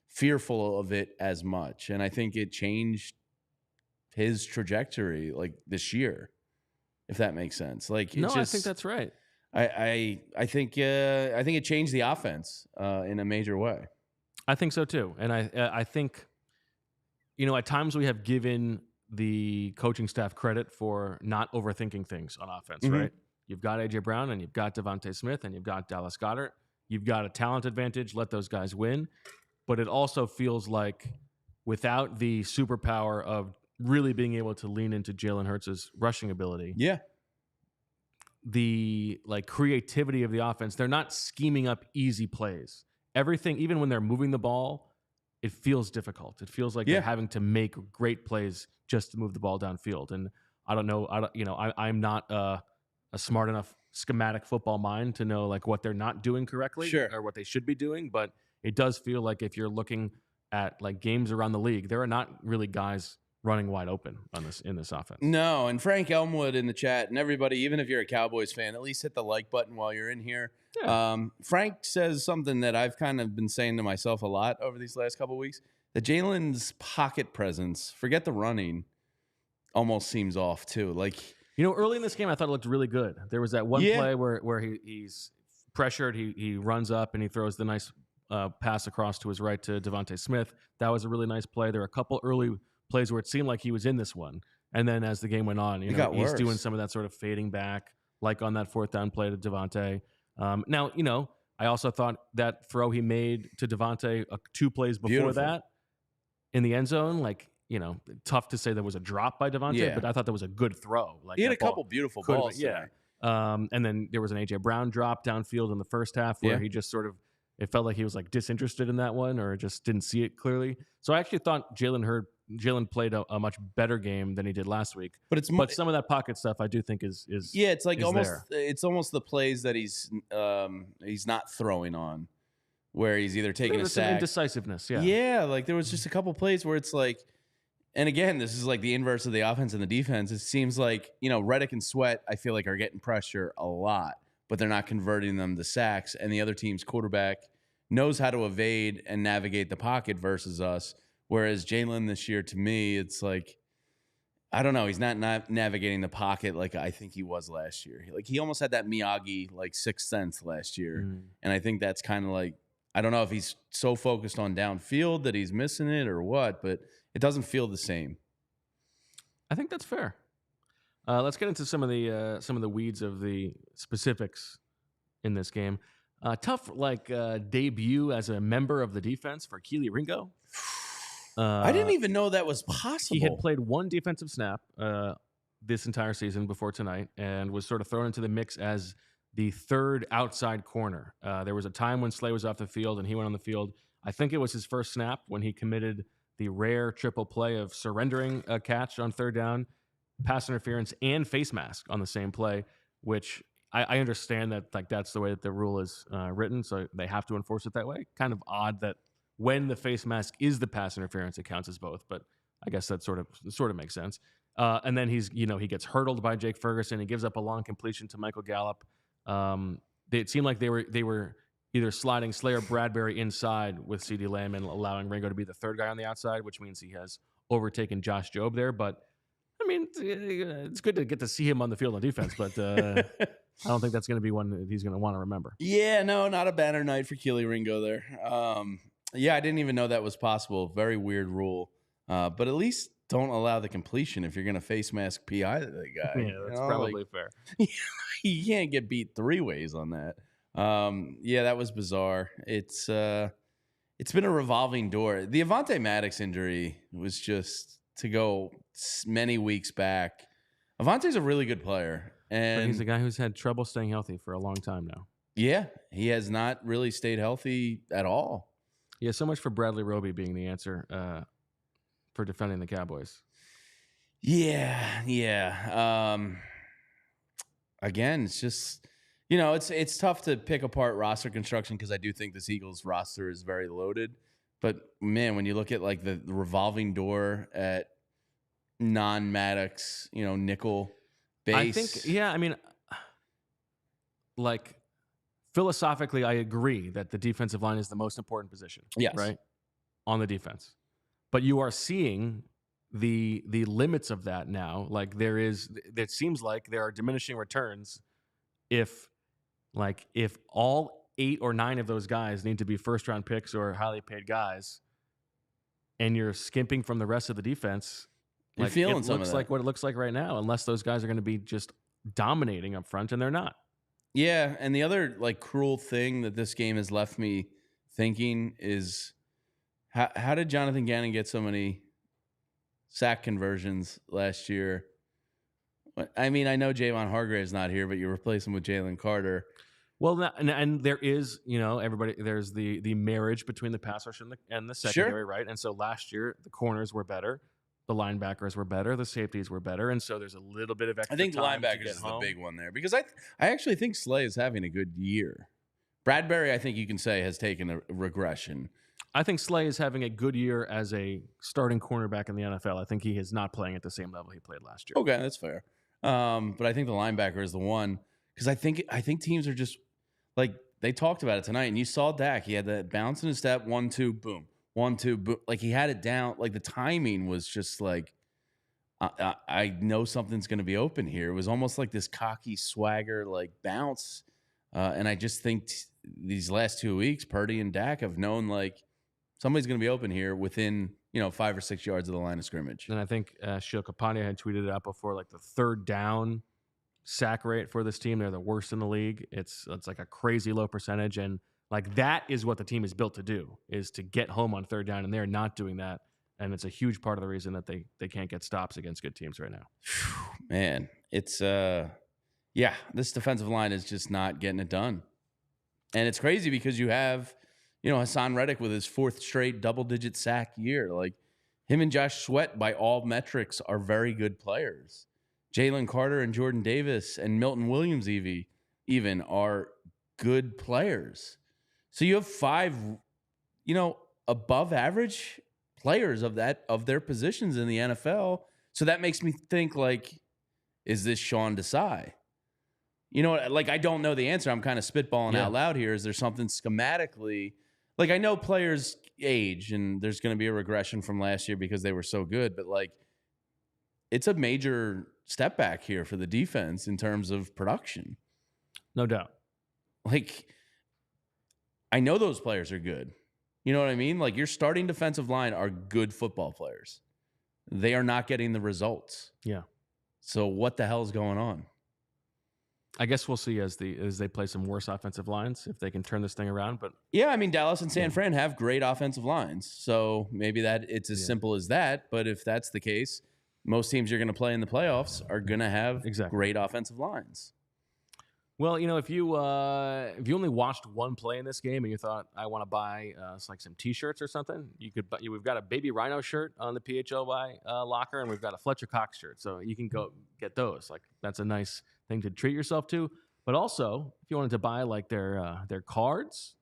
fearful of it as much. And I think it changed his trajectory like this year, if that makes sense. Like, No, I think that's right. I think it changed the offense in a major way. I think so too, and I think, at times we have given the coaching staff credit for not overthinking things on offense, right? You've got A.J. Brown and you've got DeVonta Smith and you've got Dallas Goedert. You've got a talent advantage. Let those guys win. But it also feels like without the superpower of really being able to lean into Jalen Hurts' rushing ability, the creativity of the offense, they're not scheming up easy plays. Everything, even when they're moving the ball, it feels difficult. It feels like they're having to make great plays just to move the ball downfield. And I don't know, I'm not a smart enough schematic football mind to know like what they're not doing correctly or what they should be doing. But it does feel like if you're looking at like games around the league, there are not really guys running wide open in this offense. No, and Frank Elmwood in the chat, and everybody, even if you're a Cowboys fan, at least hit the like button while you're in here. Yeah. Frank says something that I've kind of been saying to myself a lot over these last couple of weeks, that Jalen's pocket presence, forget the running, almost seems off too. Like, early in this game, I thought it looked really good. There was that one play where he's pressured, he runs up and he throws the nice pass across to his right to DeVonta Smith. That was a really nice play. There were a couple early plays where it seemed like he was in this one. And then as the game went on, he's doing some of that sort of fading back, like on that 4th down play to DeVonta. Now, I also thought that throw he made to DeVonta 2 plays before that in the end zone, tough to say there was a drop by DeVonta, but I thought that was a good throw. Like, he had a couple beautiful balls. And then there was an A.J. Brown drop downfield in the first half where he just sort of, it felt like he was like disinterested in that one or just didn't see it clearly. So I actually thought Jalen played a much better game than he did last week. But some of that pocket stuff I do think is it's like almost there. It's almost the plays that he's not throwing on, where he's either taking a sack. Indecisiveness, like there was just a couple plays where it's like, and again, this is like the inverse of the offense and the defense. It seems like, Reddick and Sweat, I feel like, are getting pressure a lot, but they're not converting them to sacks. And the other team's quarterback knows how to evade and navigate the pocket versus us. Whereas Jalen this year, to me, it's like, I don't know, he's not navigating the pocket like I think he was last year. Like, he almost had that Miyagi, like, sixth sense last year. And I think that's kind of like, I don't know if he's so focused on downfield that he's missing it or what, but it doesn't feel the same. I think that's fair. Let's get into some of the weeds of the specifics in this game. Tough debut as a member of the defense for Keely Ringo. I didn't even know that was possible. He had played 1 defensive snap this entire season before tonight and was sort of thrown into the mix as the 3rd outside corner. There was a time when Slay was off the field and he went on the field. I think it was his first snap when he committed the rare triple play of surrendering a catch on 3rd down, pass interference, and face mask on the same play, which I understand that that's the way that the rule is written, so they have to enforce it that way. Kind of odd that when the face mask is the pass interference, it counts as both, but I guess that sort of makes sense. And then he gets hurdled by Jake Ferguson. He gives up a long completion to Michael Gallup. It seemed like they were either sliding Slay or Bradbury inside with CeeDee Lamb and allowing Ringo to be the 3rd guy on the outside, which means he has overtaken Josh Jobe there. But I mean, it's good to get to see him on the field on defense, but I don't think that's going to be one that he's going to want to remember. Yeah, no, not a banner night for Keely Ringo there. I didn't even know that was possible. Very weird rule. But at least don't allow the completion if you're going to face mask PI the guy. Yeah, that's probably fair. You can't get beat 3 ways on that. That was bizarre. It's been a revolving door. The Avonte Maddox injury was just to go many weeks back. Avonte's a really good player. And but he's a guy who's had trouble staying healthy for a long time now. Yeah, he has not really stayed healthy at all. Yeah, so much for Bradley Roby being the answer for defending the Cowboys. Yeah. Again, it's just, it's tough to pick apart roster construction because I do think this Eagles roster is very loaded. But, man, when you look at, like, the revolving door at non-Maddox, nickel base. I think, philosophically, I agree that the defensive line is the most important position. Yes. Right? On the defense. But you are seeing the limits of that now. Like it seems like there are diminishing returns if all 8 or 9 of those guys need to be first round picks or highly paid guys, and you're skimping from the rest of the defense. You're feeling some of looks that. like what it looks like right now, unless those guys are going to be just dominating up front, and they're not. Yeah, and the other cruel thing that this game has left me thinking is how did Jonathan Gannon get so many sack conversions last year? I mean, I know Javon Hargrave's not here, but you replace him with Jalen Carter. Well, and there is, everybody. There's the marriage between the pass rush and the secondary, right? And so last year the corners were better, the linebackers were better, the safeties were better, and so there's a little bit of extra. I think the time linebackers is the big one there because I actually think Slay is having a good year. Bradbury, I think you can say, has taken a regression. I think Slay is having a good year as a starting cornerback in the NFL. I think he is not playing at the same level he played last year. Okay, that's fair. But I think the linebacker is the one because I think teams are just they talked about it tonight, and you saw Dak. He had that bounce in his step, 1-2, boom, 1-2, boom. He had it down. The timing was just I know something's going to be open here. It was almost like this cocky swagger, bounce. And I just think these last 2 weeks, Purdy and Dak have known somebody's going to be open here within 5 or 6 yards of the line of scrimmage. And I think Shil Kapania had tweeted it out before, the third down sack rate for this team, they're the worst in the league. It's like a crazy low percentage, and that is what the team is built to do, is to get home on third down, and they're not doing that. And it's a huge part of the reason that they can't get stops against good teams right now. Man, it's this defensive line is just not getting it done. And it's crazy because you have, Hassan Reddick with his 4th straight double-digit sack year. Him and Josh Sweat, by all metrics, are very good players. Jalen Carter and Jordan Davis and Milton Williams even are good players. So you have 5, above average players of their positions in the NFL. So that makes me think, is this Sean Desai? I don't know the answer. I'm kind of spitballing out loud here. Is there something schematically? I know players age, and there's going to be a regression from last year because they were so good, but it's a major step back here for the defense in terms of production. No doubt. I know those players are good. You know what I mean? Your starting defensive line are good football players. They are not getting the results. Yeah. So what the hell is going on? I guess we'll see as they play some worse offensive lines if they can turn this thing around. But yeah, I mean, Dallas and San Fran have great offensive lines, so maybe it's as simple as that. But if that's the case, most teams you're going to play in the playoffs are going to have great offensive lines. Well, if you only watched one play in this game and you thought, I want to buy some T-shirts or something, you could. We've got a Baby Rhino shirt on the PHLY locker, and we've got a Fletcher Cox shirt, so you can go get those. That's a nice thing to treat yourself to. But also, if you wanted to buy their cards,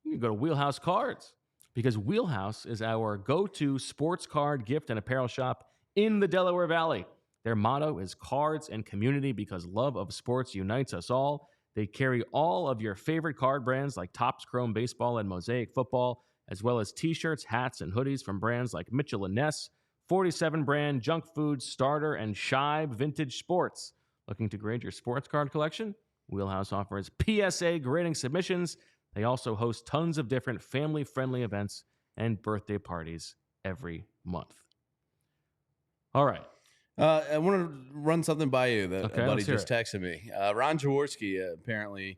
you can go to Wheelhouse Cards, because Wheelhouse is our go-to sports card gift and apparel shop in the Delaware Valley. Their motto is cards and community, because love of sports unites us all. They carry all of your favorite card brands like Topps Chrome Baseball and Mosaic Football, as well as T-shirts, hats, and hoodies from brands like Mitchell & Ness, 47 Brand, Junk Food, Starter, and Shibe Vintage Sports. Looking to grade your sports card collection? Wheelhouse offers PSA grading submissions. They also host tons of different family-friendly events and birthday parties every month. All right. I want to run something by you that a buddy just texted me. Ron Jaworski apparently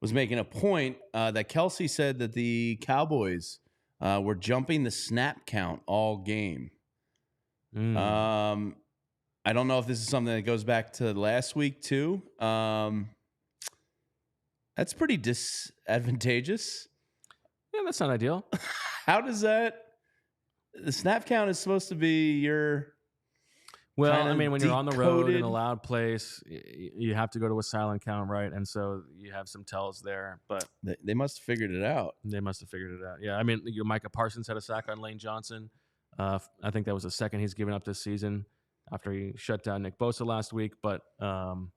was making a point that Kelsey said that the Cowboys were jumping the snap count all game. I don't know if this is something that goes back to last week too. That's pretty disadvantageous. Yeah, that's not ideal. How does that? The snap count is supposed to be your... Well, I mean, when you're on the road in a loud place, you have to go to a silent count, right? And so you have some tells there, but they must have figured it out. They must have figured it out. Yeah, I mean, Micah Parsons had a sack on Lane Johnson. I think that was the second he's given up this season after he shut down Nick Bosa last week. But the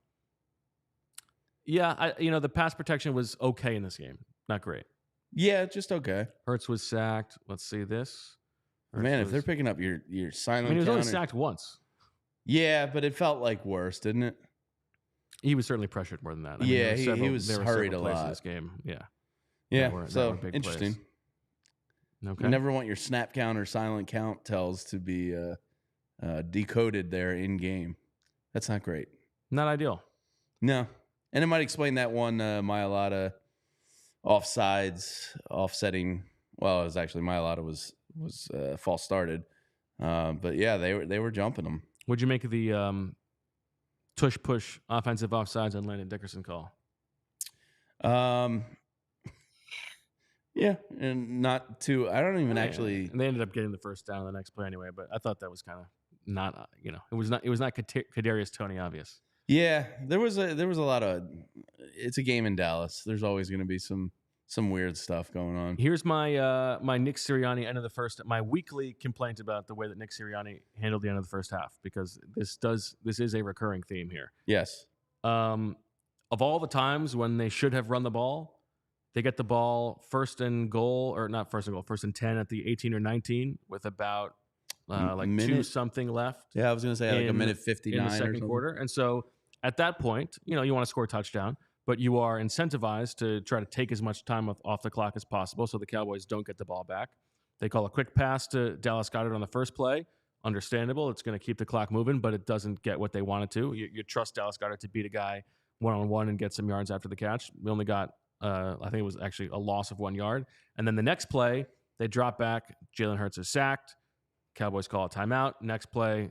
pass protection was okay in this game, not great. Yeah, just okay. Hurts was sacked. Let's see this. Man, if they're picking up your silent he was only counter. sacked once. Yeah, but it felt like worse, didn't it? He was certainly pressured more than that. He was hurried a lot. In this game. Yeah. Yeah, so interesting. Plays. Okay. You never want your snap count or silent count tells to be decoded there in game. That's not great. Not ideal. No. And it might explain that one Mailata offsetting. Well, it was actually Mailata was false started. But yeah, they were jumping them. What'd you make of the tush push offensive offsides on Landon Dickerson call? Yeah, and not too. I don't even actually. And they ended up getting the first down the next play anyway. But I thought that was kind of not. It was not Kadarius Toney obvious. Yeah, there was a lot of. It's a game in Dallas. There's always going to be some weird stuff going on. Here's my my Nick Sirianni end of the first. My weekly complaint about the way that Nick Sirianni handled the end of the first half, because this is a recurring theme here. Yes. Of all the times when they should have run the ball, they get the ball first and 10 at the 18 or 19 with about like minute? 2 something left. Yeah, I was going to say like a minute 59 in the second quarter. And so at that point, you want to score a touchdown, but you are incentivized to try to take as much time off the clock as possible so the Cowboys don't get the ball back. They call a quick pass to Dallas Goedert on the first play. Understandable. It's going to keep the clock moving, but it doesn't get what they want it to. You trust Dallas Goedert to beat a guy one-on-one and get some yards after the catch. We only got I think it was actually a loss of 1 yard. And then the next play, they drop back. Jalen Hurts is sacked. Cowboys call a timeout. Next play,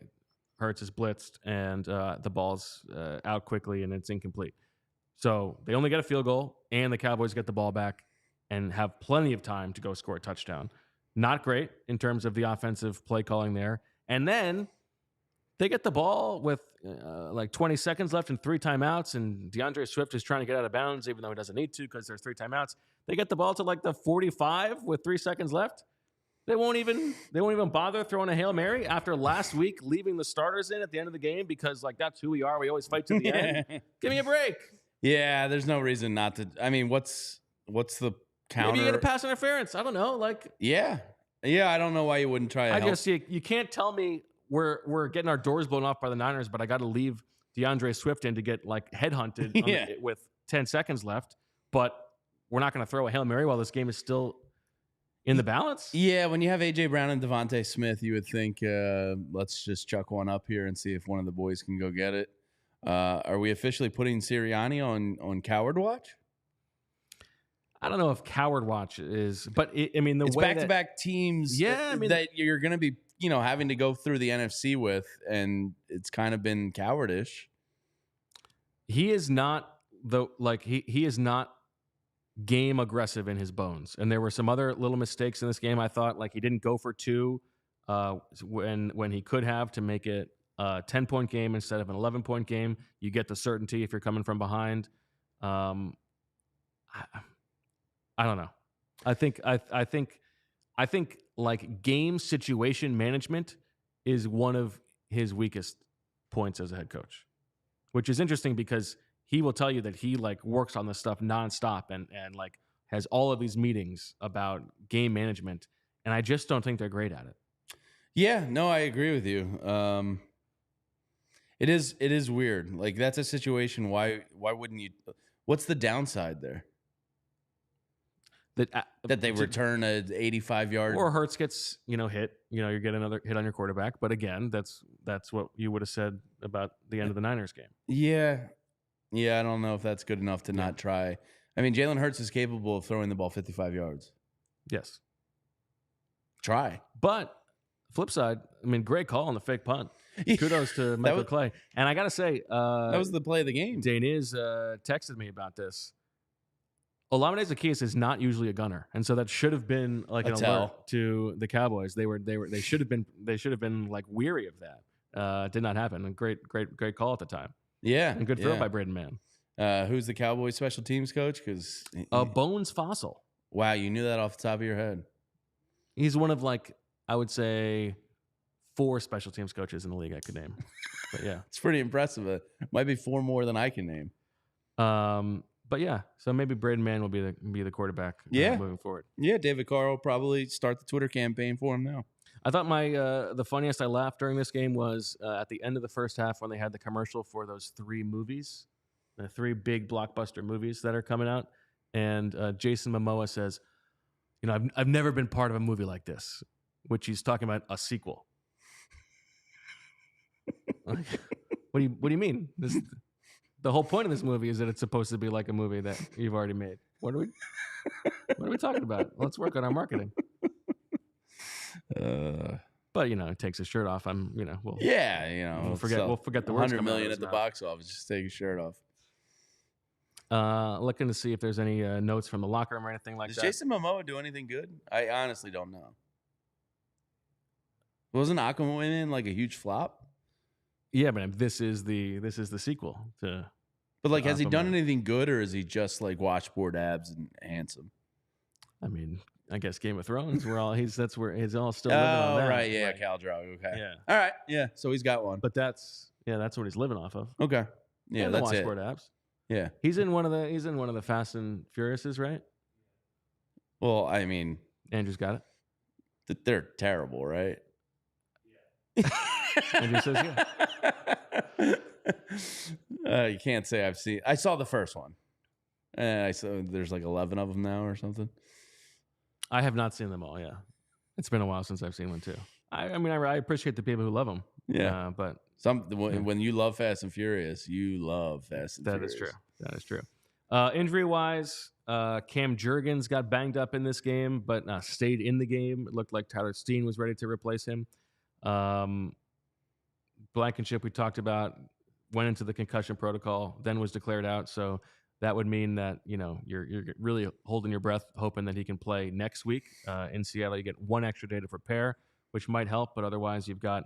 Hurts is blitzed, and the ball's out quickly, and it's incomplete. So they only get a field goal, and the Cowboys get the ball back and have plenty of time to go score a touchdown. Not great in terms of the offensive play calling there. And then they get the ball with like 20 seconds left and 3 timeouts, and DeAndre Swift is trying to get out of bounds even though he doesn't need to because there's 3 timeouts. They get the ball to like the 45 with 3 seconds left. They won't even bother throwing a Hail Mary after last week leaving the starters in at the end of the game because like that's who we are. We always fight to the end. Give me a break. Yeah, there's no reason not to. I mean, what's the counter? Maybe you get a pass interference. I don't know. Like yeah, I don't know why you wouldn't try. You can't tell me we're getting our doors blown off by the Niners, but I got to leave DeAndre Swift in to get like headhunted with 10 seconds left. But we're not going to throw a Hail Mary while this game is still in the balance. Yeah, when you have A.J. Brown and DeVonta Smith, you would think let's just chuck one up here and see if one of the boys can go get it. Are we officially putting Sirianni on coward watch? I don't know if coward watch is, but it's way back-to-back teams. Yeah, that you're going to be having to go through the NFC with, and it's kind of been cowardish. He is not he is not game aggressive in his bones, and there were some other little mistakes in this game. I thought like he didn't go for 2 when he could have to make it a 10-point game instead of an 11-point game. You get the certainty if you're coming from behind. I don't know. I think like game situation management is one of his weakest points as a head coach, which is interesting because he will tell you that he like works on this stuff nonstop and like has all of these meetings about game management. And I just don't think they're great at it. Yeah, no, I agree with you. It is weird. Like that's a situation. Why wouldn't you? What's the downside there? That they return a 85-yard or Hurts gets hit. You get another hit on your quarterback. But again, that's what you would have said about the end of the Niners game. Yeah, I don't know if that's good enough to not try. I mean, Jalen Hurts is capable of throwing the ball 55 yards. Yes, try. But flip side, great call on the fake punt. Kudos to Michael Clay. And I got to say, that was the play of the game. Daniz texted me about this. Olamide Zaccheaus is not usually a gunner, and so that should have been like an alert to the Cowboys. They should have been like weary of that. Did not happen. And great call at the time. Yeah, and good throw by Braden Mann. Who's the Cowboys special teams coach? Because Bones Fossil. Wow, you knew that off the top of your head. He's one of I would say 4 special teams coaches in the league I could name. But yeah, it's pretty impressive. It might be 4 more than I can name. But yeah, so maybe Braden Mann will be the quarterback moving forward. Yeah, David Carr will probably start the Twitter campaign for him now. I thought the funniest I laughed during this game was at the end of the first half when they had the commercial for those 3 movies, the 3 big blockbuster movies that are coming out, and Jason Momoa says, I've never been part of a movie like this, which he's talking about a sequel. Like, what do you mean? The whole point of this movie is that it's supposed to be like a movie that you've already made. What are we talking about? Let's work on our marketing. But he takes his shirt off. We'll forget the words. 100 million at the box office. Just take his shirt off. Looking to see if there's any notes from the locker room or anything like that. Does Jason Momoa do anything good? I honestly don't know. Wasn't Aquaman like a huge flop? Yeah, but this is the sequel to. But like, has he done anything good, or is he just like washboard abs and handsome? I mean, I guess Game of Thrones. That's where he's all still living on that. Right, yeah, Khal Drogo. Okay, yeah, all right, yeah. So he's got one, but that's what he's living off of. Okay, yeah, and that's the washboard abs. Yeah, he's in one of the Fast and Furiouses, right? Well, I mean, Andrew's got it. They're terrible, right? Yeah. Andrew says yeah. You can't say I've seen. I saw the first one. I saw there's like 11 of them now or something. I have not seen them all. Yeah, it's been a while since I've seen one too. I appreciate the people who love them. Yeah, but when you love Fast and Furious, you love Fast and Furious. That is true. Injury wise, Cam Jurgens got banged up in this game, but stayed in the game. It looked like Tyler Steen was ready to replace him. Blankenship, we talked about, went into the concussion protocol, then was declared out. So that would mean that you're really holding your breath, hoping that he can play next week in Seattle. You get one extra day to prepare, which might help, but otherwise you've got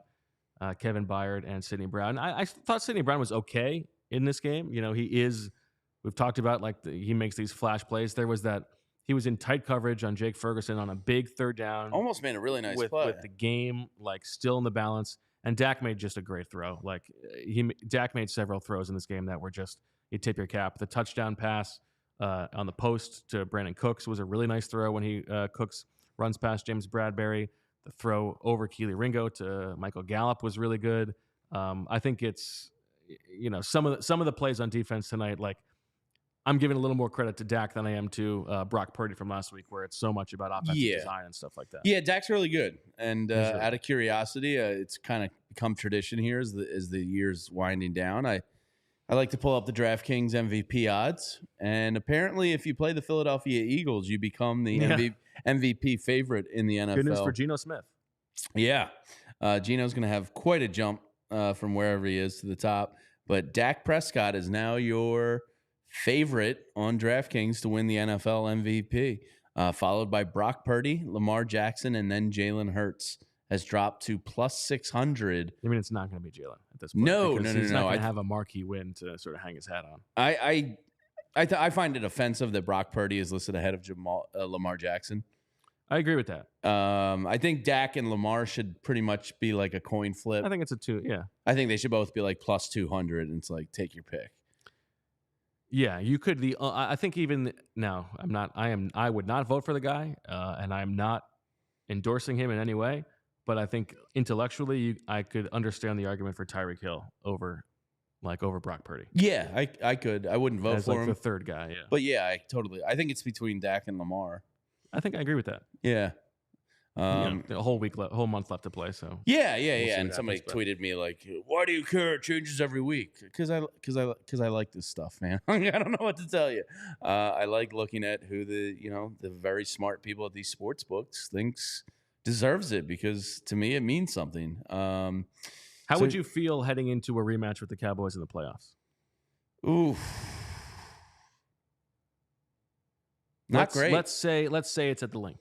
Kevin Byard and Sidney Brown. I thought Sidney Brown was okay in this game. We've talked about he makes these flash plays. There was he was in tight coverage on Jake Ferguson on a big third down. Almost made a really nice play. With the game still in the balance. And Dak made just a great throw. Dak made several throws in this game that were just, you tip your cap. The touchdown pass on the post to Brandon Cooks was a really nice throw when Cooks runs past James Bradbury. The throw over Keely Ringo to Michael Gallup was really good. I think it's, some of the plays on defense tonight, I'm giving a little more credit to Dak than I am to Brock Purdy from last week, where it's so much about offensive design and stuff like that. Yeah, Dak's really good. And out of curiosity, it's kind of become tradition here as the year's winding down. I like to pull up the DraftKings MVP odds. And apparently, if you play the Philadelphia Eagles, you become the MVP favorite in the NFL. Good news for Geno Smith. Yeah. Geno's going to have quite a jump from wherever he is to the top. But Dak Prescott is now your favorite on DraftKings to win the NFL MVP, followed by Brock Purdy, Lamar Jackson, and then Jalen Hurts has dropped to plus 600. I mean, it's not going to be Jalen at this point. No. He's not going to have a marquee win to sort of hang his hat on. I find it offensive that Brock Purdy is listed ahead of Lamar Jackson. I agree with that. I think Dak and Lamar should pretty much be like a coin flip. I think it's a 2, yeah. I think they should both be like plus 200, and it's like, take your pick. Yeah, you could. I think even now, I would not vote for the guy, and I'm not endorsing him in any way. But I think intellectually, I could understand the argument for Tyreek Hill over Brock Purdy. Yeah, I could. I wouldn't vote for him. The third guy. Yeah. But yeah, I think it's between Dak and Lamar. I think I agree with that. Yeah. A whole month left to play. So yeah. And somebody tweeted me like, "Why do you care? It changes every week." Because I like this stuff, man. I don't know what to tell you. I like looking at who the very smart people at these sports books thinks deserves it, because to me it means something. How would you feel heading into a rematch with the Cowboys in the playoffs? Ooh, not great. Let's say it's at the Link.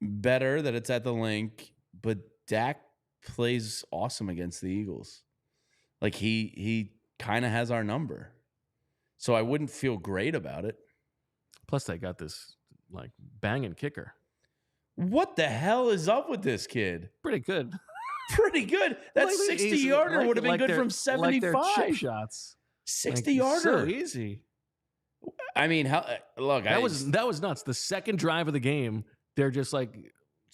Better that it's at the Link, but Dak plays awesome against the Eagles. Like he kind of has our number, so I wouldn't feel great about it. Plus, they got this banging kicker. What the hell is up with this kid? Pretty good. Pretty good. That 60-yarder would have been good from 75. Chip shots. 60-yarder. So easy. I mean, that was nuts. The second drive of the game, they're just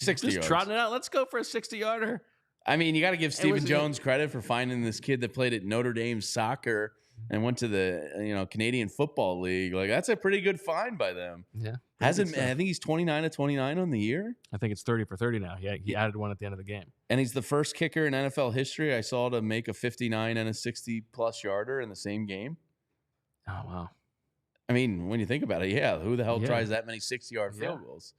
60 just yards. trotting it out. Let's go for a 60-yarder. I mean, you got to give Stephen Jones credit for finding this kid that played at Notre Dame soccer and went to the Canadian Football League. Like, that's a pretty good find by them. Yeah. I think he's 29 of 29 on the year. I think it's 30 for 30 now. He added one at the end of the game. And he's the first kicker in NFL history I saw to make a 59 and a 60-plus yarder in the same game. Oh, wow. I mean, when you think about it, who the hell tries that many 60-yard field goals?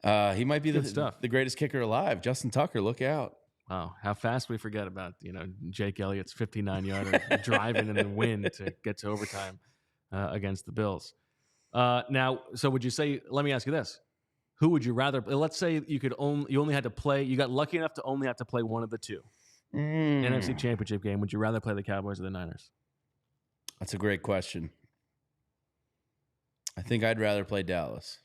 He might be the greatest kicker alive. Justin Tucker, look out. Wow, how fast we forget about Jake Elliott's 59-yarder driving in the wind to get to overtime against the Bills. Now, so would you say? Let me ask you this: who would you rather? Let's say you only had to play. You got lucky enough to only have to play one of the two NFC Championship game. Would you rather play the Cowboys or the Niners? That's a great question. I think I'd rather play Dallas.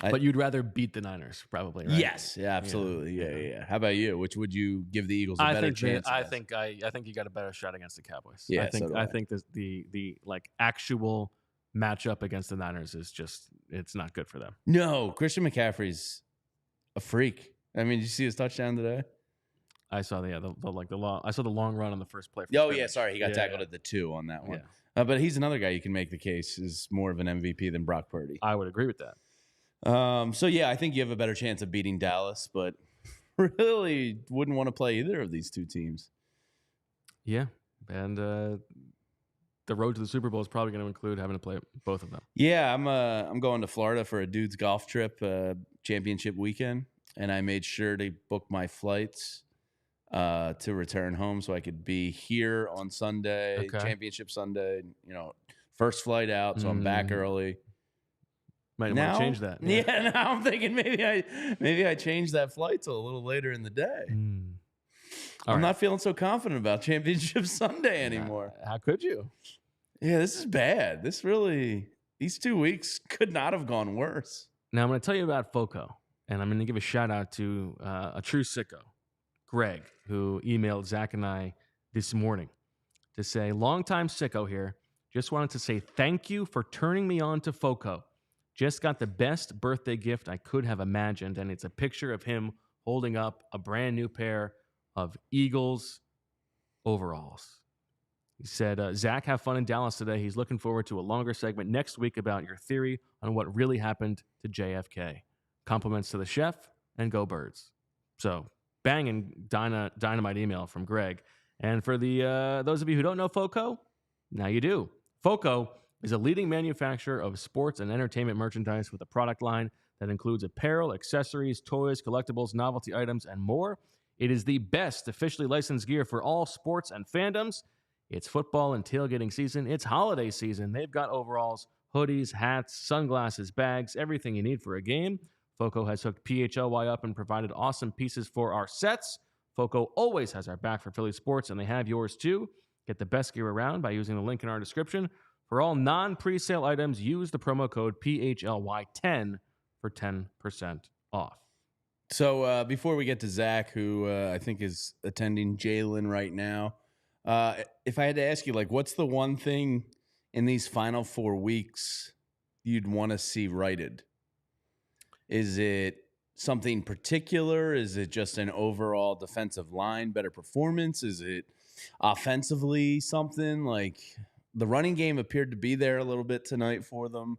But you'd rather beat the Niners, probably, right? Yes, yeah, absolutely, yeah. How about you? Which would you give the Eagles a better chance? I think you got a better shot against the Cowboys. Yeah, I think the actual matchup against the Niners is just it's not good for them. No, Christian McCaffrey's a freak. I mean, did you see his touchdown today? I saw I saw the long run on the first play. Sorry, he got tackled at the 2 on that one. Yeah. But he's another guy you can make the case is more of an MVP than Brock Purdy. I would agree with that. I think you have a better chance of beating Dallas, but really wouldn't want to play either of these two teams. Yeah, and the road to the Super Bowl is probably going to include having to play both of them. Yeah, I'm going to Florida for a dude's golf trip, championship weekend, and I made sure to book my flights to return home so I could be here on Sunday, championship Sunday. First flight out, so I'm back early. Might want to change that. Yeah, now I'm thinking maybe I change that flight till a little later in the day. I'm not feeling so confident about Championship Sunday anymore. How could you? Yeah, this is bad. These 2 weeks could not have gone worse. Now I'm going to tell you about FOCO, and I'm going to give a shout out to a true sicko, Greg, who emailed Zach and I this morning to say, longtime sicko here, just wanted to say thank you for turning me on to FOCO. Just got the best birthday gift I could have imagined, and it's a picture of him holding up a brand new pair of Eagles overalls. He said, Zach, have fun in Dallas today. He's looking forward to a longer segment next week about your theory on what really happened to JFK. Compliments to the chef, and go Birds. So, banging dynamite email from Greg. And for those of you who don't know FOCO, now you do. FOCO is a leading manufacturer of sports and entertainment merchandise with a product line that includes apparel, accessories, toys, collectibles, novelty items, and more. It is the best officially licensed gear for all sports and fandoms. It's football and tailgating season. It's holiday season. They've got overalls, hoodies, hats, sunglasses, bags, everything you need for a game. FOCO has hooked PHLY up and provided awesome pieces for our sets. FOCO always has our back for Philly sports, and they have yours too. Get the best gear around by using the link in our description. For all non-presale items, use the promo code PHLY10 for 10% off. So before we get to Zach, who I think is attending Jalen right now, if I had to ask you, what's the one thing in these final 4 weeks you'd want to see righted? Is it something particular? Is it just an overall defensive line, better performance? Is it offensively something the running game appeared to be there a little bit tonight for them,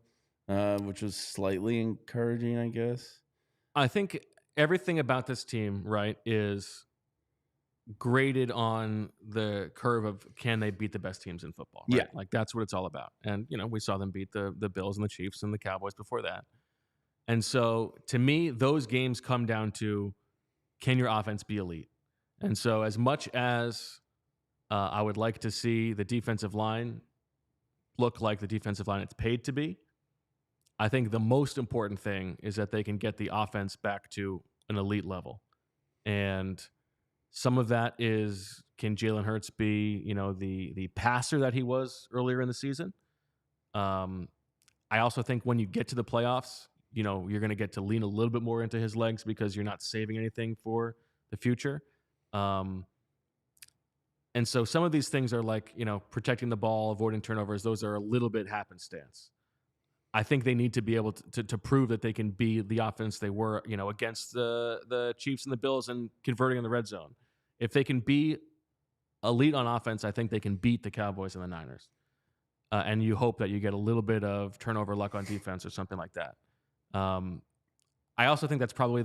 which was slightly encouraging, I guess. I think everything about this team, right, is graded on the curve of can they beat the best teams in football. Right? Yeah. That's what it's all about. And, we saw them beat the Bills and the Chiefs and the Cowboys before that. And so, to me, those games come down to, can your offense be elite? And so, as much as I would like to see the defensive line look like the defensive line it's paid to be, I think the most important thing is that they can get the offense back to an elite level. And some of that is, can Jalen Hurts be, the passer that he was earlier in the season? I also think when you get to the playoffs, you're going to get to lean a little bit more into his legs because you're not saving anything for the future. And so some of these things are protecting the ball, avoiding turnovers. Those are a little bit happenstance. I think they need to be able to prove that they can be the offense they were, against the Chiefs and the Bills and converting in the red zone. If they can be elite on offense, I think they can beat the Cowboys and the Niners. And you hope that you get a little bit of turnover luck on defense or something like that. I also think that's probably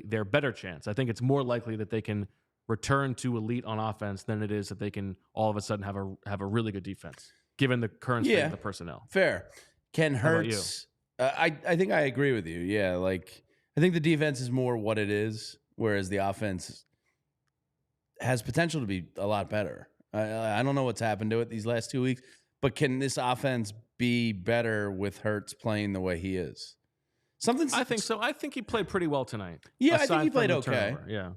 their better chance. I think it's more likely that they can return to elite on offense than it is that they can all of a sudden have a really good defense, given the current state of the personnel. Fair. Can Hurts? I think I agree with you. Yeah, like I think the defense is more what it is, whereas the offense has potential to be a lot better. I don't know what's happened to it these last 2 weeks, but can this offense be better with Hurts playing the way he is? I think so. I think he played pretty well tonight. Yeah, I think he played okay. Turnover. Yeah.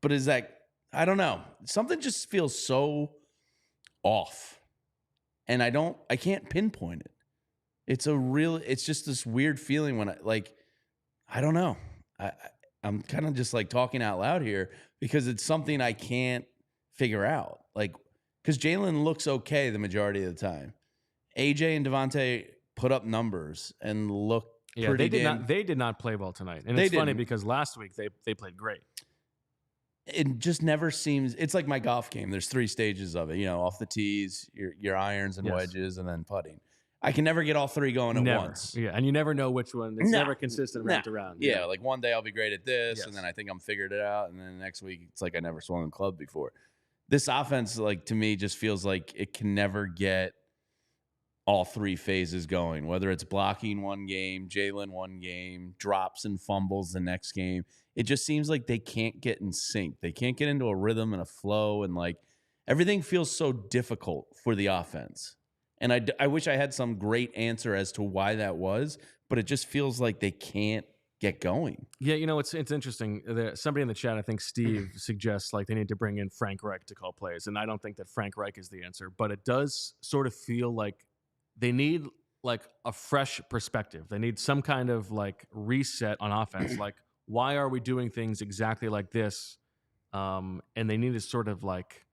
But is that, I don't know. Something just feels so off. And I can't pinpoint it. It's just this weird feeling when I don't know. I'm kind of just like talking out loud here because it's something I can't figure out. Like, because Jalen looks okay the majority of the time. AJ and DeVonta put up numbers and look pretty they did not play well tonight. And it's funny because last week they played great. It just never seems. It's like my golf game. There's 3 stages of it. Off the tees, your irons and wedges, and then putting. I can never get all 3 going at once. Yeah, and you never know which one. It's never consistent round to round. Yeah, like one day I'll be great at this, and then I think I'm figured it out, and then the next week it's like I never swung a club before. This offense, like to me, just feels like it can never get all 3 phases going. Whether it's blocking one game, Jalen one game, drops and fumbles the next game. It just seems like they can't get in sync. They can't get into a rhythm and a flow, and like everything feels so difficult for the offense. And I wish I had some great answer as to why that was, but it just feels like they can't get going. Yeah, it's interesting. Somebody in the chat, I think Steve, suggests like they need to bring in Frank Reich to call plays, and I don't think that Frank Reich is the answer, but it does sort of feel like they need like a fresh perspective. They need some kind of like reset on offense, like. Why are we doing things exactly like this? And they need to sort of like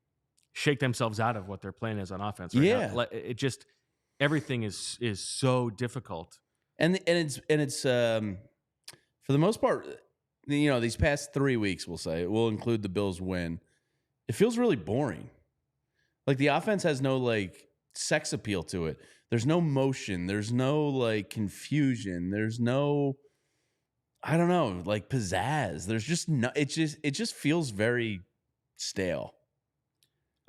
shake themselves out of what their plan is on offense. Right now. Like, it just everything is so difficult. And it's for the most part, these past 3 weeks, we'll say we'll include the Bills win. It feels really boring. Like the offense has no like sex appeal to it. There's no motion. There's no like confusion. There's no. I don't know, like pizzazz. There's just no. It just feels very stale.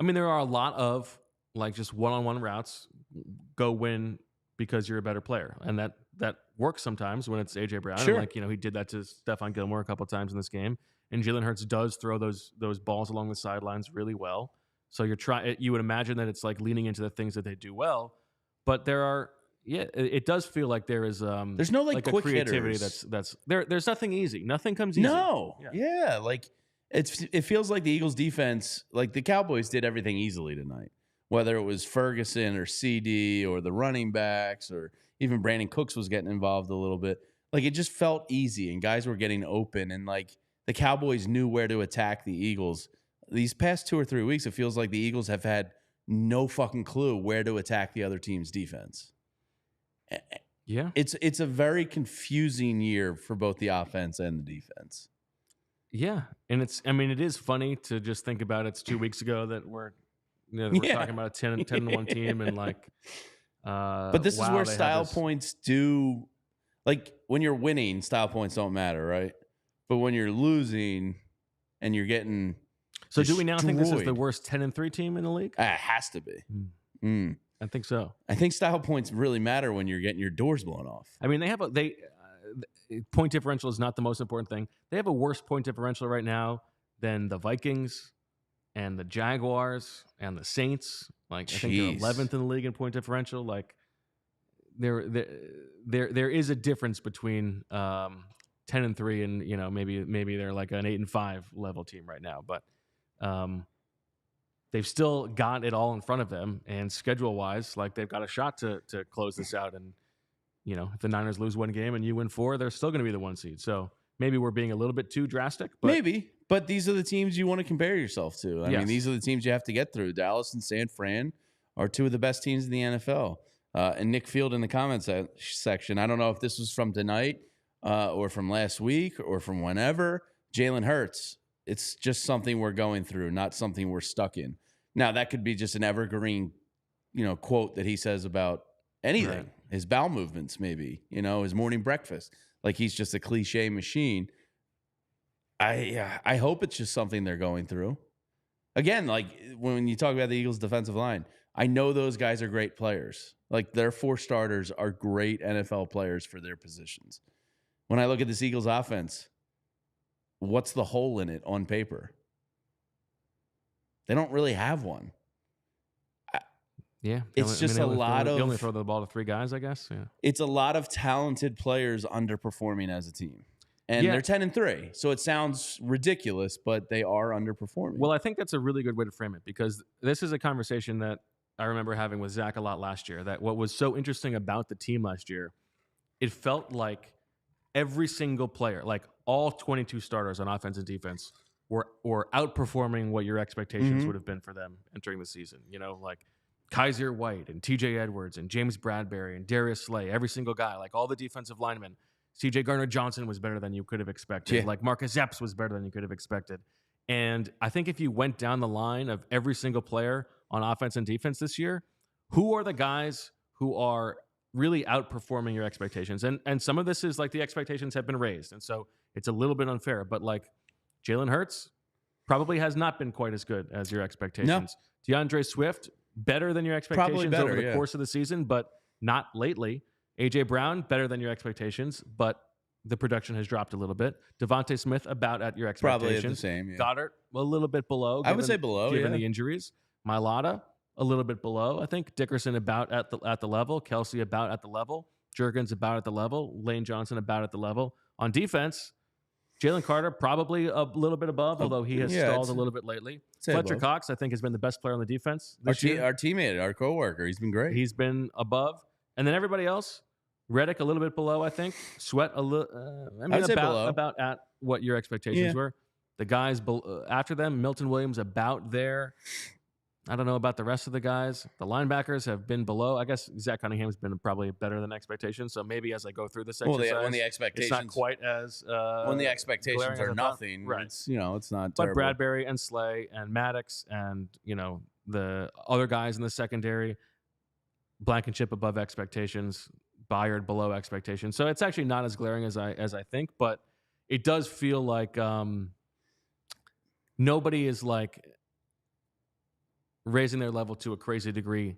I mean, there are a lot of like just one-on-one routes. Go win because you're a better player, and that works sometimes when it's AJ Brown. Sure. And like he did that to Stephon Gilmore a couple of times in this game. And Jalen Hurts does throw those balls along the sidelines really well. So you would imagine that it's like leaning into the things that they do well, but there are. Yeah, it does feel like there is. There's no like quick creativity hitters. That's there. There's nothing easy. Nothing comes easy. No, yeah, like it feels like the Eagles defense, like the Cowboys did everything easily tonight. Whether it was Ferguson or CD or the running backs or even Brandon Cooks was getting involved a little bit. Like it just felt easy and guys were getting open and like the Cowboys knew where to attack the Eagles. These past 2 or 3 weeks, it feels like the Eagles have had no fucking clue where to attack the other team's defense. Yeah, it's a very confusing year for both the offense and the defense. Yeah, and it is funny to just think about it's 2 weeks ago that we're talking about a 10-1 team and like. But this is where style points do, like when you're winning, style points don't matter, right? But when you're losing and you're getting. So do we now think this is the worst 10-3 team in the league? It has to be. I think so. I think style points really matter when you're getting your doors blown off. I mean, point differential is not the most important thing. They have a worse point differential right now than the Vikings and the Jaguars and the Saints. Like I think they're 11th in the league in point differential. Like there is a difference between 10-3 and maybe they're like an 8-5 level team right now, but. They've still got it all in front of them, and schedule-wise, like they've got a shot to close this out. And if the Niners lose one game and you win 4, they're still going to be the 1 seed. So maybe we're being a little bit too drastic. But maybe, but these are the teams you want to compare yourself to. I mean, these are the teams you have to get through. Dallas and San Fran are 2 of the best teams in the NFL. And Nick Field in the comments section, I don't know if this was from tonight or from last week or from whenever. Jalen Hurts, it's just something we're going through, not something we're stuck in. Now, that could be just an evergreen, quote that he says about anything. Right. His bowel movements, maybe, his morning breakfast. Like he's just a cliche machine. I hope it's just something they're going through. Again, like when you talk about the Eagles' defensive line, I know those guys are great players. Like their 4 starters are great NFL players for their positions. When I look at this Eagles offense, what's the hole in it on paper? They don't really have one. Yeah. It's just a lot of... You only throw the ball to 3 guys, I guess. Yeah. It's a lot of talented players underperforming as a team. And they're 10-3. So it sounds ridiculous, but they are underperforming. Well, I think that's a really good way to frame it, because this is a conversation that I remember having with Zach a lot last year, that what was so interesting about the team last year, it felt like every single player, like all 22 starters on offense and defense, were outperforming what your expectations would have been for them entering the season. Like Kaiser White and TJ Edwards and James Bradbury and Darius Slay, every single guy, like all the defensive linemen. CJ Gardner-Johnson was better than you could have expected. Yeah. Like Marcus Epps was better than you could have expected. And I think if you went down the line of every single player on offense and defense this year, who are the guys who are really outperforming your expectations? And some of this is like the expectations have been raised, and so it's a little bit unfair. But like Jalen Hurts probably has not been quite as good as your expectations. No. DeAndre Swift, better than your expectations over the course of the season, but not lately. A.J. Brown, better than your expectations, but the production has dropped a little bit. DeVonta Smith, about at your expectations. Probably the same, yeah. Goddard, a little bit below. I would say below, given the injuries. Mailata, a little bit below. I think Dickerson about at the level. Kelsey about at the level. Juergens about at the level. Lane Johnson about at the level. On defense, Jalen Carter probably a little bit above, although he has stalled a little bit lately. Fletcher Cox, I think, has been the best player on the defense this year. Our teammate, our coworker, he's been great. He's been above. And then everybody else, Reddick a little bit below, I think. Sweat a little. About at what your expectations were. The guys after them, Milton Williams about there. I don't know about the rest of the guys. The linebackers have been below. I guess Zach Cunningham's been probably better than expectations. So maybe as I go through this exercise, when the expectations, it's not quite as when the expectations are nothing. Right. It's not. But terrible. Bradbury and Slay and Maddox and the other guys in the secondary, Blankenship above expectations, Byard below expectations. So it's actually not as glaring as I think, but it does feel like nobody is like raising their level to a crazy degree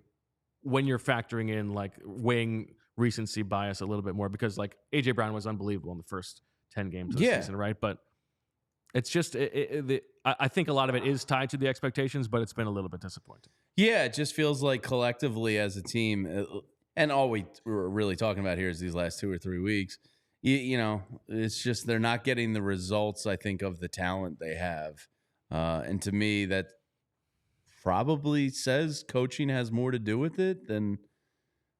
when you're factoring in like weighing recency bias a little bit more, because like A.J. Brown was unbelievable in the first 10 games of the season, right? But it's just I think a lot of it is tied to the expectations, but it's been a little bit disappointing. Yeah, it just feels like collectively as a team, and all we're really talking about here is these last 2 or 3 weeks, it's just they're not getting the results, I think, of the talent they have. And to me, that probably says coaching has more to do with it than,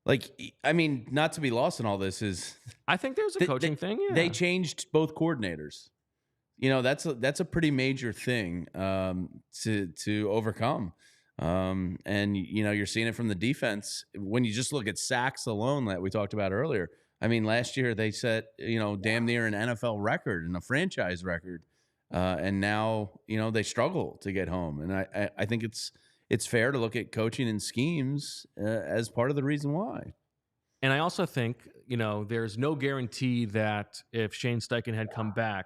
not to be lost in all this is... I think there's a coaching thing, yeah. They changed both coordinators. That's a pretty major thing to overcome. And you're seeing it from the defense when you just look at sacks alone that we talked about earlier. I mean, last year they set damn near an NFL record and a franchise record, and now they struggle to get home. And I think it's fair to look at coaching and schemes as part of the reason why. And I also think there's no guarantee that if Shane Steichen had come back,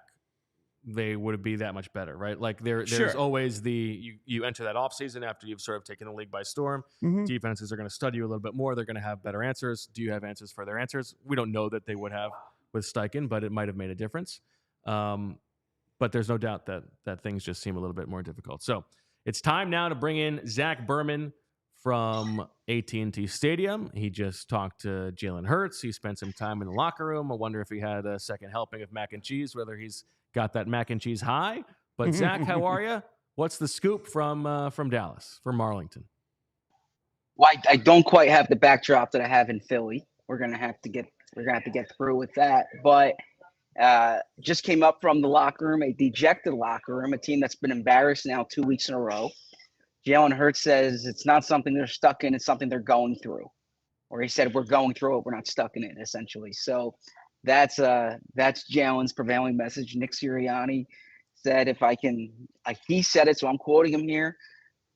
they would be that much better, right? Like there's always you enter that offseason after you've sort of taken the league by storm. Mm-hmm. Defenses are going to study you a little bit more. They're going to have better answers. Do you have answers for their answers? We don't know that they would have with Steichen, but it might have made a difference. But there's no doubt that things just seem a little bit more difficult. So it's time now to bring in Zach Berman from AT&T Stadium. He just talked to Jalen Hurts. He spent some time in the locker room. I wonder if he had a second helping of mac and cheese, whether he's got that mac and cheese high. But Zach, how are you? What's the scoop from Dallas, from Arlington? Well, I don't quite have the backdrop that I have in Philly. We're gonna have to get through with that. But just came up from the locker room, a dejected locker room, a team that's been embarrassed now 2 weeks in a row. Jalen Hurts says it's not something they're stuck in; it's something they're going through. or he said, we're going through it. We're not stuck in it, essentially. So that's Jalen's prevailing message. Nick Sirianni said, he said it, so I'm quoting him here.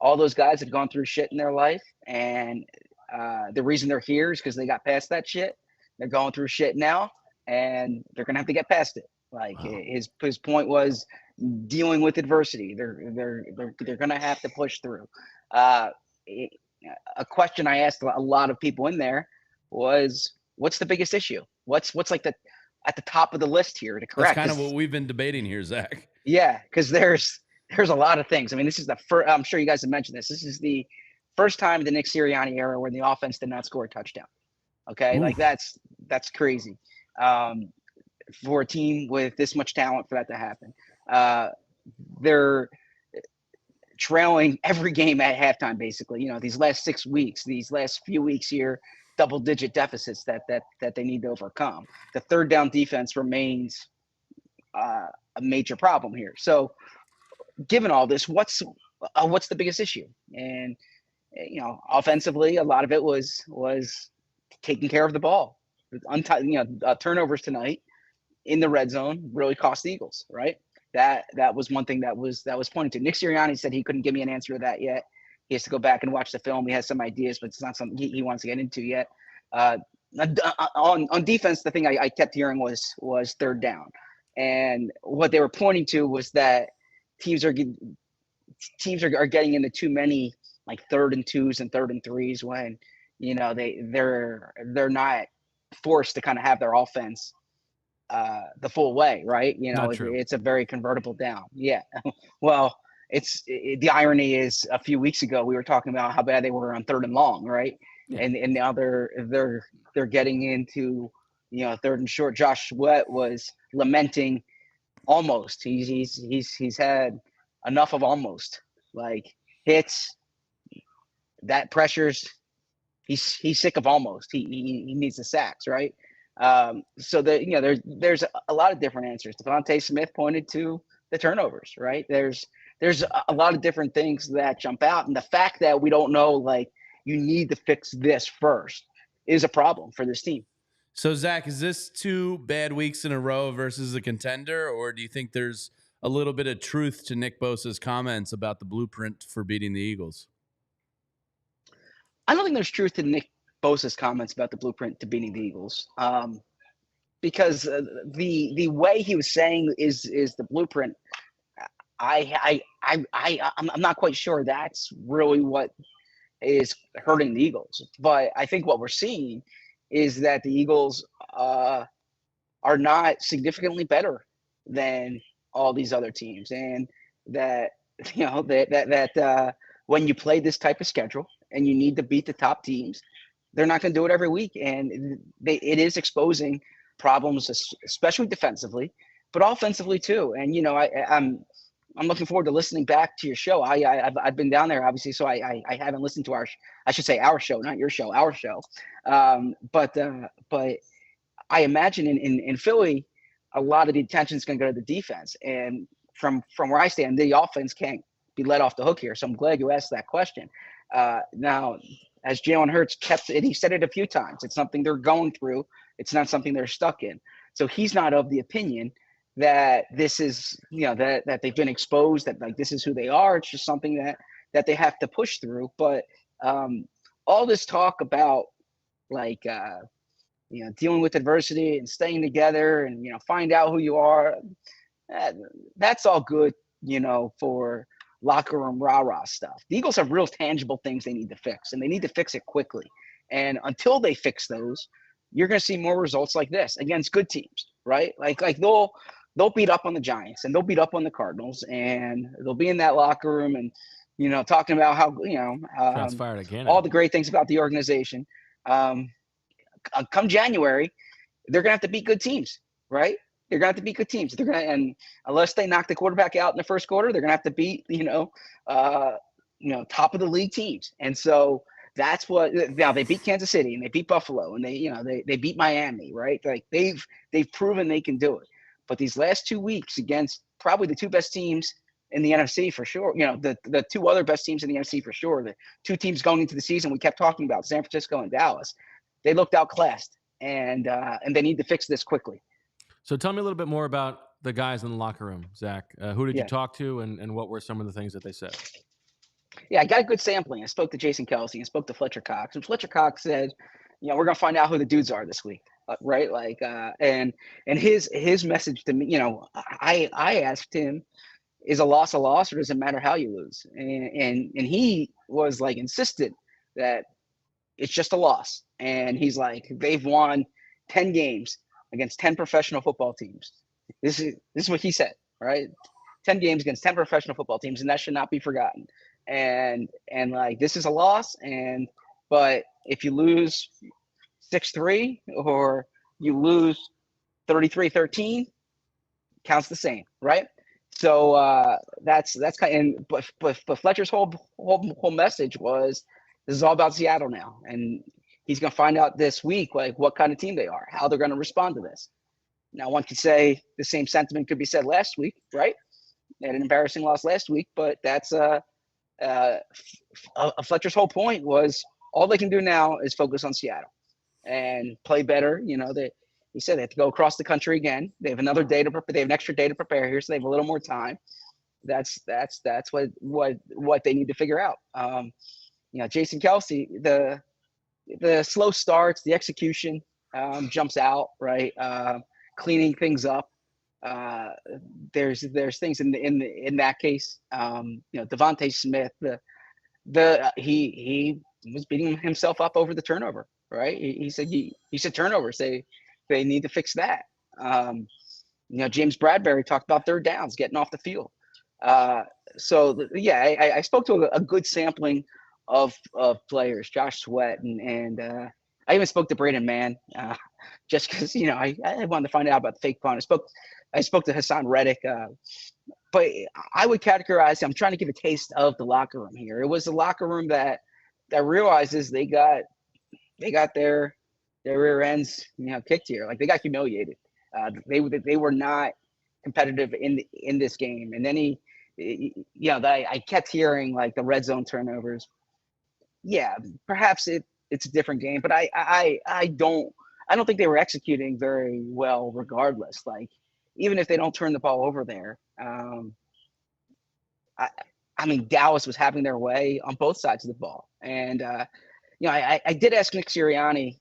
All those guys have gone through shit in their life, and the reason they're here is because they got past that shit. They're going through shit now, and they're gonna have to get past it. Like his point was dealing with adversity. They're gonna have to push through. A question I asked a lot of people in there was, what's the biggest issue? What's like at the top of the list here to correct? That's kind of what we've been debating here, Zach. Yeah, because there's a lot of things. I mean, this is the first. I'm sure you guys have mentioned this. This is the first time in the Nick Sirianni era where the offense did not score a touchdown. Okay, like that's crazy for a team with this much talent for that to happen. They're trailing every game at halftime, basically. These last 6 weeks, these last few weeks here, double-digit deficits that they need to overcome. The third down defense remains a major problem here. So, given all this, what's the biggest issue? And offensively, a lot of it was taking care of the ball. Turnovers tonight in the red zone really cost the Eagles, right? That was one thing that was pointed to. Nick Sirianni said he couldn't give me an answer to that yet. He has to go back and watch the film. He has some ideas, but it's not something he wants to get into yet. On defense, the thing I kept hearing was third down, and what they were pointing to was that teams are getting into too many like 3rd and 2s and 3rd and 3s when they're not forced to kind of have their offense the full way, right? It's a very convertible down. Yeah. Well, the irony is a few weeks ago we were talking about how bad they were on 3rd and long, right? Yeah. And now they're getting into 3rd and short. Josh Sweat was lamenting almost. He's had enough of almost, like hits, that pressures. He's sick of almost. He needs the sacks, right? So there's a lot of different answers. DeVonta Smith pointed to the turnovers, right? There's a lot of different things that jump out, and the fact that we don't know, like, you need to fix this first is a problem for this team. So Zach, is this 2 bad weeks in a row versus a contender, or do you think there's a little bit of truth to Nick Bosa's comments about the blueprint for beating the Eagles? I don't think there's truth to Nick Bosa's comments about the blueprint to beating the Eagles, because the way he was saying is the blueprint. I'm not quite sure that's really what is hurting the Eagles, but I think what we're seeing is that the Eagles are not significantly better than all these other teams, and that when you play this type of schedule and you need to beat the top teams, they're not going to do it every week. And it is exposing problems, especially defensively, but offensively too. And, I'm looking forward to listening back to your show. I've been down there, obviously, so I haven't listened to our show, not your show, our show. But I imagine in Philly, a lot of the attention is going to go to the defense. And from where I stand, the offense can't be let off the hook here. So I'm glad you asked that question. Now, as Jalen Hurts kept it, he said it a few times. It's something they're going through. It's not something they're stuck in. So he's not of the opinion that this is, that they've been exposed, that like this is who they are. It's just something that they have to push through. But all this talk about like, dealing with adversity and staying together and, find out who you are, that's all good, for locker room rah-rah stuff. The Eagles have real tangible things they need to fix, and they need to fix it quickly. And until they fix those, you're going to see more results like this against good teams, right? Like they'll beat up on the Giants and they'll beat up on the Cardinals, and they'll be in that locker room and, talking about how, Shots fired again. All the great things about the organization. Come January, they're going to have to beat good teams, right? They're going to have to beat good teams. And unless they knock the quarterback out in the first quarter, they're going to have to beat, top of the league teams. And so that's what. Now they beat Kansas City and they beat Buffalo and they beat Miami, right? Like they've proven they can do it. But these last 2 weeks against probably the 2 best teams in the NFC for sure, the 2 other best teams in the NFC for sure, the 2 teams going into the season we kept talking about, San Francisco and Dallas, they looked outclassed, and they need to fix this quickly. So tell me a little bit more about the guys in the locker room, Zach. Who did you Yeah. talk to, and what were some of the things that they said? Yeah, I got a good sampling. I spoke to Jason Kelsey and spoke to Fletcher Cox. And Fletcher Cox said, we're going to find out who the dudes are this week, right? Like, and his message to me, I asked him, is a loss, or does it matter how you lose? And he was like insistent that it's just a loss. And he's like, they've won 10 games against 10 professional football teams. This is what he said, right? 10 games against 10 professional football teams, and that should not be forgotten. And like, this is a loss, but if you lose 6-3 or you lose 33-13, counts the same, right? So that's kind of, but Fletcher's whole message was, this is all about Seattle now, and he's going to find out this week like what kind of team they are, how they're going to respond to this. Now, one could say the same sentiment could be said last week, right? They had an embarrassing loss last week, but that's Fletcher's whole point was all they can do now is focus on Seattle and play better. He said they have to go across the country again. They have another day to prepare. They have an extra day to prepare here, so they have a little more time. That's what they need to figure out. Jason Kelsey, the slow starts, the execution jumps out, right? Cleaning things up. There's things in that case. DeVonta Smith, he was beating himself up over the turnover, right? He said turnovers. They need to fix that. James Bradbury talked about third downs, getting off the field. I spoke to a good sampling of players, Josh Sweat, and I even spoke to Braden Mann, just because I wanted to find out about the fake punt. I spoke to Hassan Reddick, but I would categorize. I'm trying to give a taste of the locker room here. It was the locker room that realizes they got their rear ends kicked here, like they got humiliated. They were not competitive in this game, and then I kept hearing like the red zone turnovers. Yeah, perhaps it's a different game, but I don't think they were executing very well regardless. Like, even if they don't turn the ball over there, I mean, Dallas was having their way on both sides of the ball. And, I did ask Nick Sirianni.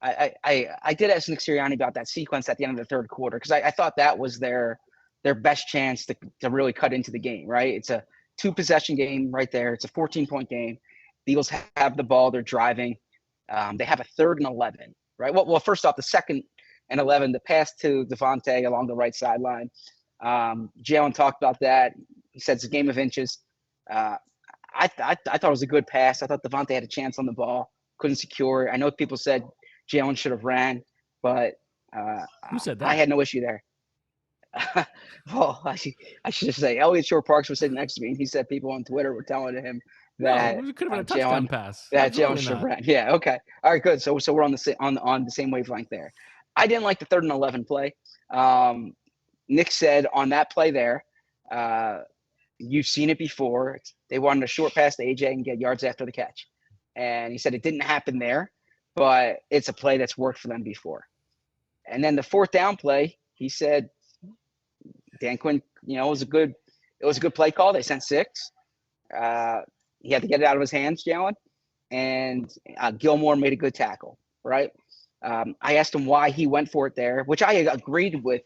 I did ask Nick Sirianni about that sequence at the end of the third quarter, because I thought that was their best chance to really cut into the game, right? It's a 2-possession game right there. It's a 14-point game. The Eagles have the ball. They're driving. They have a 3rd and 11, right? Well, first off, the 2nd and 11, the pass to DeVonta along the right sideline. Jalen talked about that. He said it's a game of inches. I thought it was a good pass. I thought DeVonta had a chance on the ball, couldn't secure it. I know people said Jalen should have ran, but who said that? I had no issue there. Well, I should say Elliot Shore Parks was sitting next to me, and he said people on Twitter were telling him that it could have been a touchdown pass. That Jalen should have ran. Yeah, okay. All right, good. So we're on the same wavelength there. I didn't like the 3rd and 11 play. Nick said on that play there, you've seen it before. They wanted a short pass to AJ and get yards after the catch. And he said it didn't happen there, but it's a play that's worked for them before. And then the 4th down play, he said, Dan Quinn, it was a good play call. They sent 6. He had to get it out of his hands, Jalen. And Gilmore made a good tackle, right? I asked him why he went for it there, which I agreed with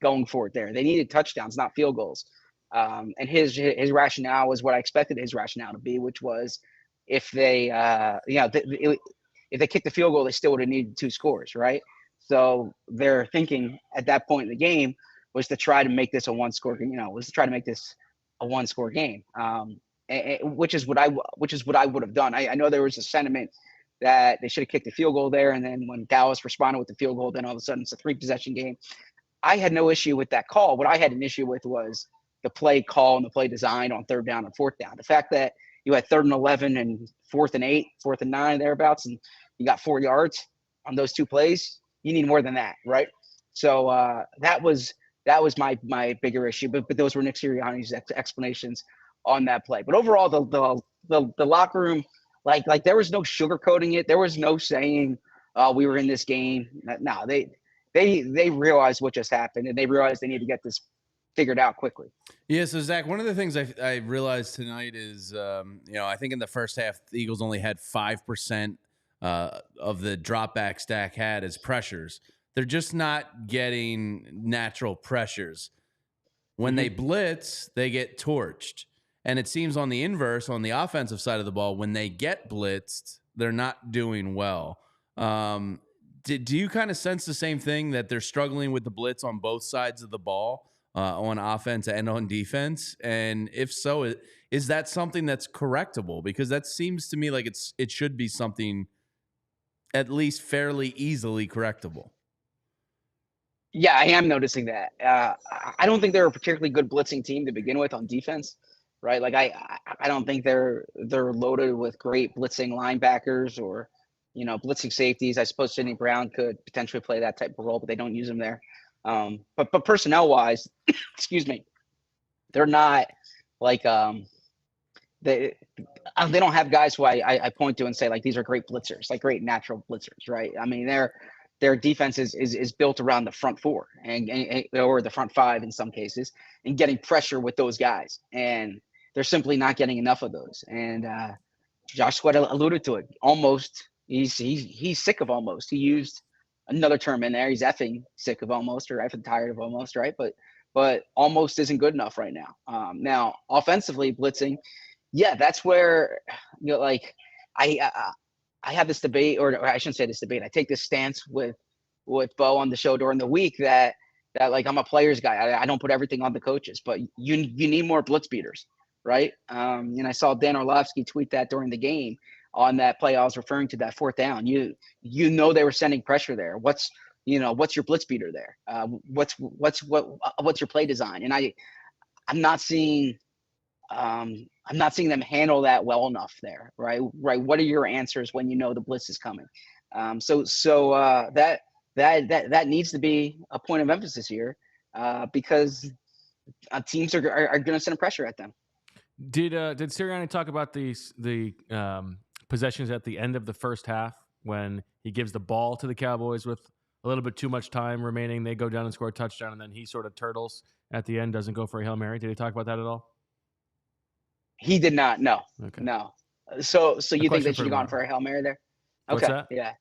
going for it there. They needed touchdowns, not field goals. And his rationale was what I expected his rationale to be, which was if they, if they kicked the field goal, they still would have needed 2 scores, right? So their thinking at that point in the game was to try to make this a 1-score, was to try to make this a 1-score game, which is what I would have done. I know there was a sentiment that they should have kicked the field goal there, and then when Dallas responded with the field goal, then all of a sudden it's a 3-possession game. I had no issue with that call. What I had an issue with was the play call and the play design on 3rd down and 4th down. The fact that you had 3rd and 11 and 4th and 8, 4th and 9 thereabouts, and you got 4 yards on those 2 plays, you need more than that, right? So that was my bigger issue. But those were Nick Sirianni's explanations on that play. But overall, the locker room, like there was no sugarcoating it. There was no saying, we were in this game. No, they realized what just happened, and they realized they need to get this figured out quickly. Yeah, so Zach, one of the things I realized tonight is, I think in the first half, the Eagles only had 5% of the drop back stack had as pressures. They're just not getting natural pressures. When they blitz, they get torched. And it seems on the inverse, on the offensive side of the ball, when they get blitzed, they're not doing well. Do you kind of sense the same thing, that they're struggling with the blitz on both sides of the ball, on offense and on defense? And if so, is that something that's correctable? Because that seems to me like it should be something at least fairly easily correctable. Yeah, I am noticing that. I don't think they're a particularly good blitzing team to begin with on defense, right? Like I don't think they're loaded with great blitzing linebackers or, blitzing safeties. I suppose Sidney Brown could potentially play that type of role, but they don't use him there. But personnel wise, excuse me, they're not like they don't have guys who I point to and say like these are great blitzers, like great natural blitzers, right? I mean, their defense is built around the front four and or the front five in some cases, and getting pressure with those guys, and they're simply not getting enough of those. And Josh Sweat alluded to it. Almost, he's sick of almost. He used another term in there. He's effing sick of almost, or effing tired of almost, right? But almost isn't good enough right now. Now offensively blitzing, yeah, that's where I have this debate, or I shouldn't say this debate. I take this stance with Bo on the show during the week that like I'm a players guy. I don't put everything on the coaches, but you need more blitz beaters, right? And I saw Dan Orlovsky tweet that during the game on that play I was referring to, that fourth down. They were sending pressure there. What's your blitz beater there? What's your play design? And I'm not seeing them handle that well enough there, right? Right. What are your answers when you know the blitz is coming? So that needs to be a point of emphasis here, because teams are going to send pressure at them. Did Sirianni talk about the possessions at the end of the first half when he gives the ball to the Cowboys with a little bit too much time remaining? They go down and score a touchdown, and then he sort of turtles at the end, doesn't go for a Hail Mary. Did he talk about that at all? He did not. No. Okay. No. So you think they should have gone for a Hail Mary there? Okay. What's that? Yeah.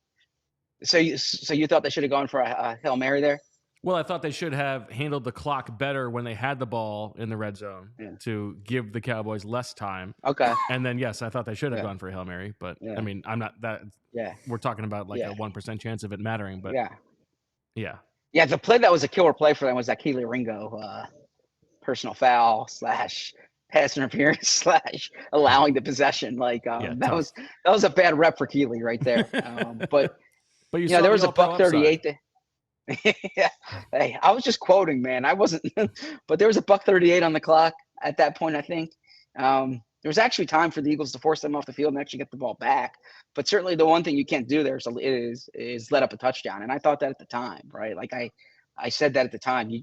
So you thought they should have gone for a Hail Mary there? Well, I thought they should have handled the clock better when they had the ball in the red zone to give the Cowboys less time. Okay. And then, yes, I thought they should have gone for a Hail Mary. But, I mean, I'm not that. Yeah. We're talking about like a 1% chance of it mattering. But, yeah. Yeah, the play that was a killer play for them was that Keely Ringo personal foul / pass interference / allowing the possession. Like that was a bad rep for Keely right there. But there was a $138. Yeah. Hey, I was just quoting, man. I wasn't, but there was a $138 on the clock at that point. I think there was actually time for the Eagles to force them off the field and actually get the ball back. But certainly the one thing you can't do there is let up a touchdown. And I thought that at the time, right? Like I said that at the time. You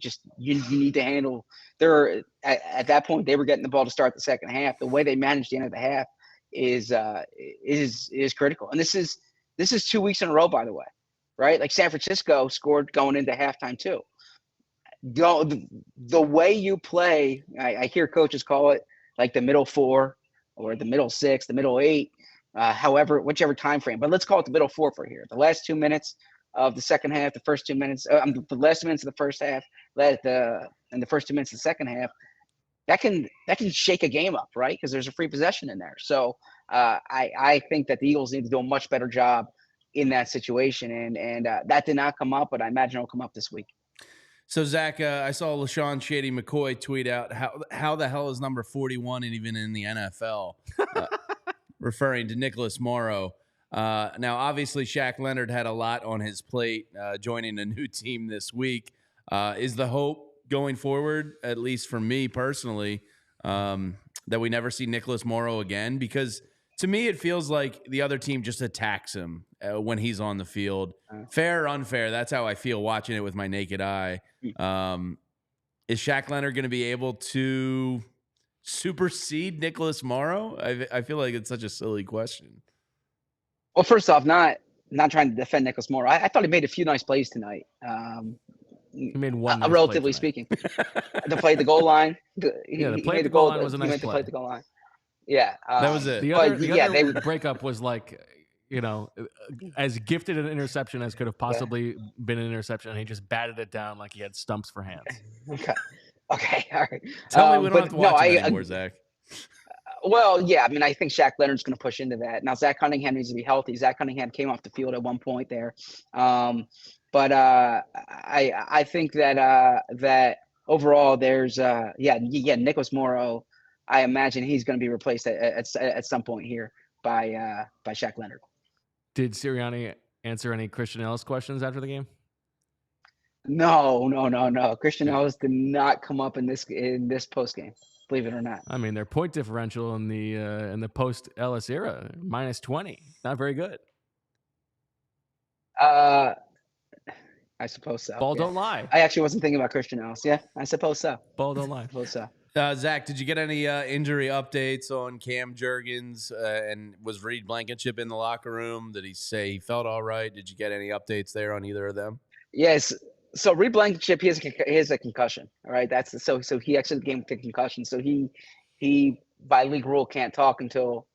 need to handle. At that point they were getting the ball to start the second half. The way they managed the end of the half is critical. And this is 2 weeks in a row, by the way. Right? Like San Francisco scored going into halftime too. The way you play, I hear coaches call it like the middle four or the middle six, the middle eight, whichever time frame. But let's call it the middle four for here. The last 2 minutes of the second half, the first 2 minutes, the last 2 minutes of the first half, and the first 2 minutes of the second half, that can shake a game up, right? Because there's a free possession in there. So I think that the Eagles need to do a much better job in that situation, and that did not come up, but I imagine it'll come up this week. So Zach, I saw LaShawn Shady McCoy tweet out how the hell is number 41 and even in the NFL, referring to Nicholas Morrow. Now, obviously, Shaq Leonard had a lot on his plate, joining a new team this week. Is the hope going forward, at least for me personally, that we never see Nicholas Morrow again? Because to me, it feels like the other team just attacks him when he's on the field. Fair or unfair, that's how I feel watching it with my naked eye. Is Shaq Leonard going to be able to supersede Nicholas Morrow? I feel like it's such a silly question. Well, first off, not not trying to defend Nicholas Moore. I thought he made a few nice plays tonight. He made one nice relatively play speaking. To play the goal line. Yeah, the play at the goal line was a nice play. To play the goal line. Yeah. That was it. The other breakup was like, as gifted an interception as could have possibly been an interception, and he just batted it down like he had stumps for hands. Okay. All right. Tell me we don't have to watch him anymore, Zach. Well, yeah. I mean, I think Shaq Leonard's going to push into that. Now, Zach Cunningham needs to be healthy. Zach Cunningham came off the field at one point there. But I think that overall there's Nicholas Morrow. I imagine he's going to be replaced at some point here by Shaq Leonard. Did Sirianni answer any Christian Ellis questions after the game? No. Christian Ellis did not come up in this post game. Believe it or not. I mean, their point differential in the post Ellis era -20, not very good. I suppose so. Ball don't lie. I actually wasn't thinking about Christian Ellis. Yeah, I suppose so. Ball don't lie. I suppose so. Zach, did you get any injury updates on Cam Jurgens? And was Reed Blankenship in the locker room? Did he say he felt all right? Did you get any updates there on either of them? Yes. So Reed Blankenship, he has a concussion. All right. So he exited the game with a concussion. So he by league rule can't talk until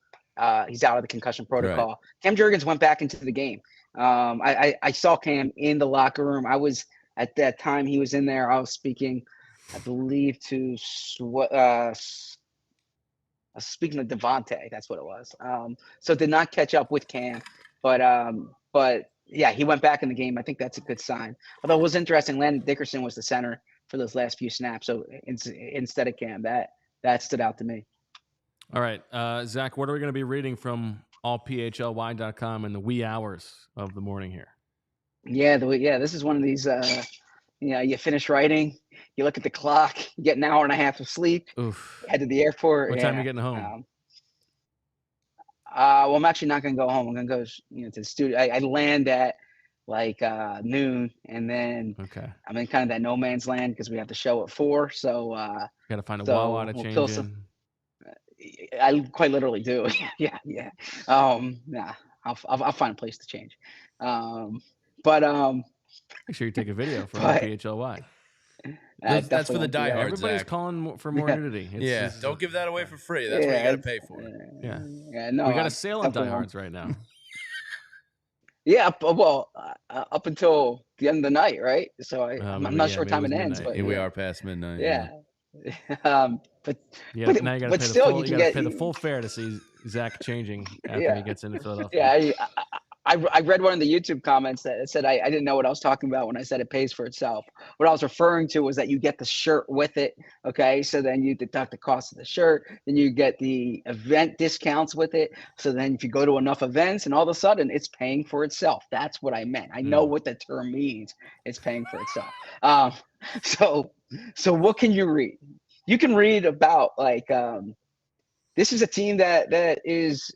he's out of the concussion protocol. Right. Cam Jurgens went back into the game. I saw Cam in the locker room. I was at that time he was in there. I was speaking, I believe, to speaking to DeVonta. That's what it was. So did not catch up with Cam, but yeah, he went back in the game. I think that's a good sign. Although it was interesting, Landon Dickerson was the center for those last few snaps. So instead of Cam, that stood out to me. All right, Zach, what are we going to be reading from allphly.com in the wee hours of the morning here? Yeah, this is one of these. You finish writing, you look at the clock, you get an hour and a half of sleep. Oof. Head to the airport. What time are you getting home? Well, I'm actually not going to go home. I'm going to go, to the studio. I land at like noon, and then I'm in kind of that no man's land because we have the show at 4. So got to find a Wawa to change in. I quite literally do. yeah. I'll find a place to change. Make sure you take a video for PHLY. That's for the diehards. Everybody's Zach. calling for more nudity. Don't give that away for free. That's what you got to pay for. No, we got a sale on diehards right now. Yeah, well, up until the end of the night, right? So I'm not sure what time it ends, but we are past midnight. Yeah. But now you got to pay the full fare to see Zach changing after he gets into Philadelphia. Yeah, I read one of the YouTube comments that said I didn't know what I was talking about when I said it pays for itself. What I was referring to was that you get the shirt with it. Okay, so then you deduct the cost of the shirt, then you get the event discounts with it. So then if you go to enough events, and all of a sudden it's paying for itself. That's what I meant. I know what the term means. It's paying for itself. So what can you read? You can read about this is a team that is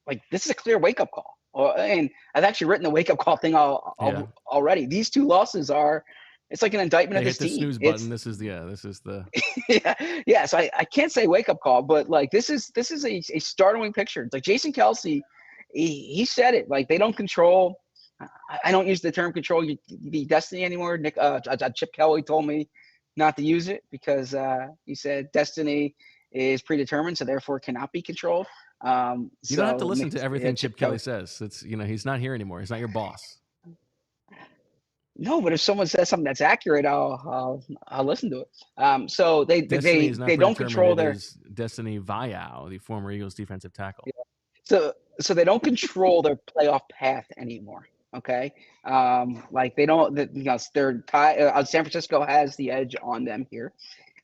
like, this is a clear wake up call. And I've actually written the wake up call thing already. These 2 losses it's like an indictment of this team. Snooze button. This is the yeah. So I can't say wake up call, but like this is a startling picture. It's like Jason Kelce, he said it. Like they don't control. I don't use the term control the destiny anymore. Chip Kelly told me not to use it because he said destiny is predetermined, so therefore cannot be controlled. You don't have to listen to everything Chip Kelly says. It's he's not here anymore. He's not your boss. No, but if someone says something that's accurate, I'll listen to it. So they don't control their destiny. Viao, the former Eagles defensive tackle. Yeah. So they don't control their playoff path anymore. Okay, like they don't. They're tied. San Francisco has the edge on them here,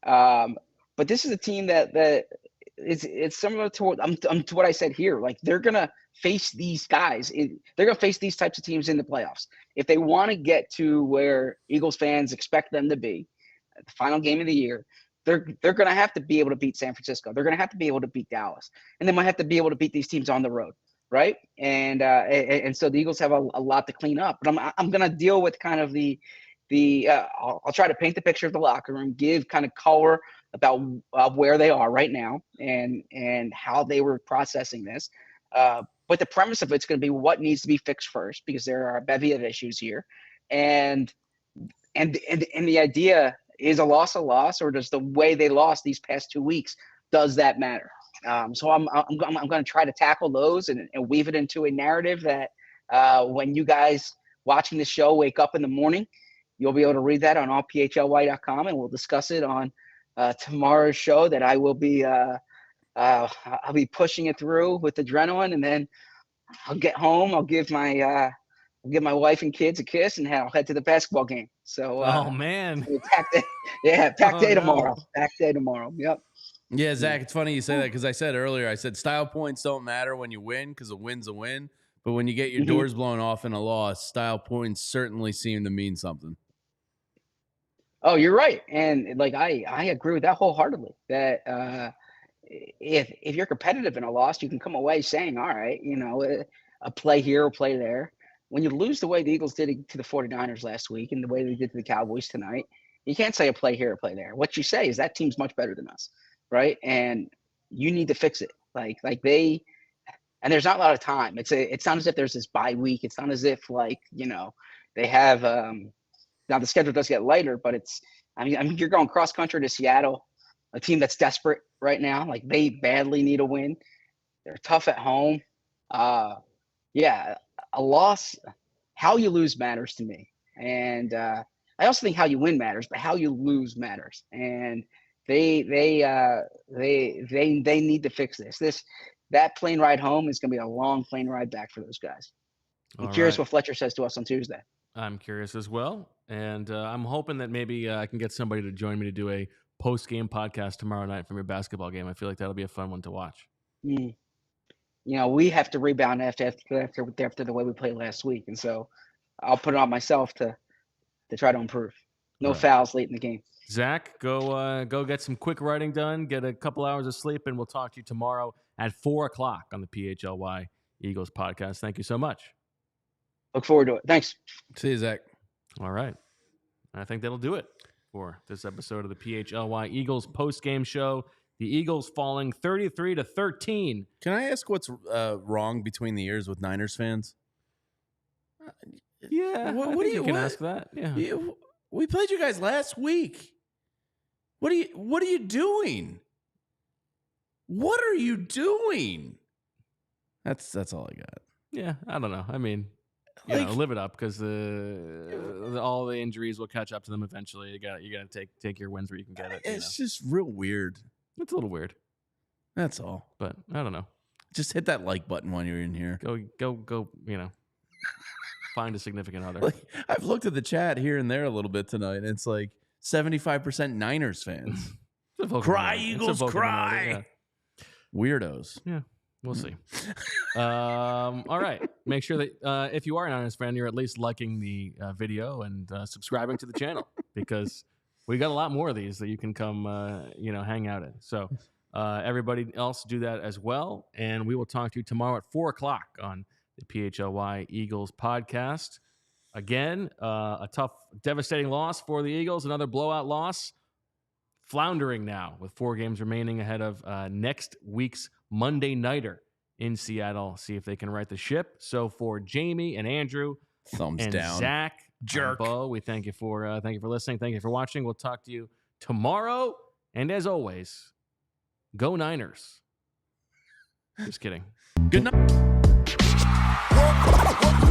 but this is a team that. It's similar to what I said here. Like they're gonna face these guys. They're gonna face these types of teams in the playoffs if they want to get to where Eagles fans expect them to be, at the final game of the year. They're gonna have to be able to beat San Francisco. They're gonna have to be able to beat Dallas, and they might have to be able to beat these teams on the road, right? And so the Eagles have a lot to clean up. But I'm gonna deal with kind of I'll try to paint the picture of the locker room, give kind of color about where they are right now and how they were processing this. But the premise of it's going to be what needs to be fixed first, because there are a bevy of issues here. And the idea is a loss, or does the way they lost these past 2 weeks, does that matter? So I'm going to try to tackle those and weave it into a narrative that when you guys watching the show wake up in the morning, you'll be able to read that on allphly.com, and we'll discuss it on tomorrow's show. That I will be I'll be pushing it through with adrenaline, and then I'll get home. I'll give my wife and kids a kiss, and I'll head to the basketball game. So, oh man, packed day tomorrow. Packed day tomorrow. Yep. Yeah, Zach, it's funny you say that, because I said earlier, I said style points don't matter when you win, because a win's a win. But when you get your doors blown off in a loss, style points certainly seem to mean something. Oh, you're right, and like I agree with that wholeheartedly. That if you're competitive in a loss, you can come away saying, all right, a play here, a play there. When you lose the way the Eagles did to the 49ers last week and the way they did to the Cowboys tonight, you can't say a play here, a play there. What you say is that team's much better than us, right? And you need to fix it. And there's not a lot of time. It's not as if there's this bye week. It's not as if they have now the schedule does get lighter, but I mean you're going cross country to Seattle, a team that's desperate right now. Like, they badly need a win. They're tough at home. Yeah, a loss, how you lose matters to me. And I also think how you win matters, but how you lose matters. And they need to fix this. That plane ride home is going to be a long plane ride back for those guys. I'm curious what Fletcher says to us on Tuesday. I'm curious as well. And I'm hoping that maybe I can get somebody to join me to do a post-game podcast tomorrow night from your basketball game. I feel like that'll be a fun one to watch. We have to rebound after the way we played last week. And so I'll put it on myself to try to improve. No fouls late in the game. Zach, go get some quick writing done, get a couple hours of sleep, and we'll talk to you tomorrow at 4:00 on the PHLY Eagles podcast. Thank you so much. Look forward to it. Thanks. See you, Zach. All right. I think that'll do it for this episode of the PHLY Eagles post-game show. The Eagles falling 33-13. Can I ask what's wrong between the ears with Niners fans? Yeah, what do you can ask that? Yeah. We played you guys last week. What are you doing? What are you doing? That's all I got. Yeah, I don't know. I mean, live it up, because all the injuries will catch up to them eventually. You got to take your wins where you can get it. It's just real weird. It's a little weird. That's all. But I don't know. Just hit that like button while you're in here. Go. Find a significant other. Like, I've looked at the chat here and there a little bit tonight, and it's like 75% Niners fans. Cry, Eagles, cry. Yeah. Weirdos. Yeah, we'll see. All right. Make sure that if you are a Niners fan, you're at least liking the video and subscribing to the channel, because we got a lot more of these that you can come, hang out in. So everybody else do that as well. And we will talk to you tomorrow at 4:00 on the PHLY Eagles podcast. Again, a tough, devastating loss for the Eagles. Another blowout loss. Floundering now with 4 games remaining ahead of next week's Monday Nighter in Seattle. See if they can right the ship. So for Jamie and Andrew, thumbs down, Zach, jerk, Bo, we thank you for listening. Thank you for watching. We'll talk to you tomorrow. And as always, go Niners. Just kidding. Good night.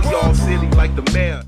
We all silly like the mayor.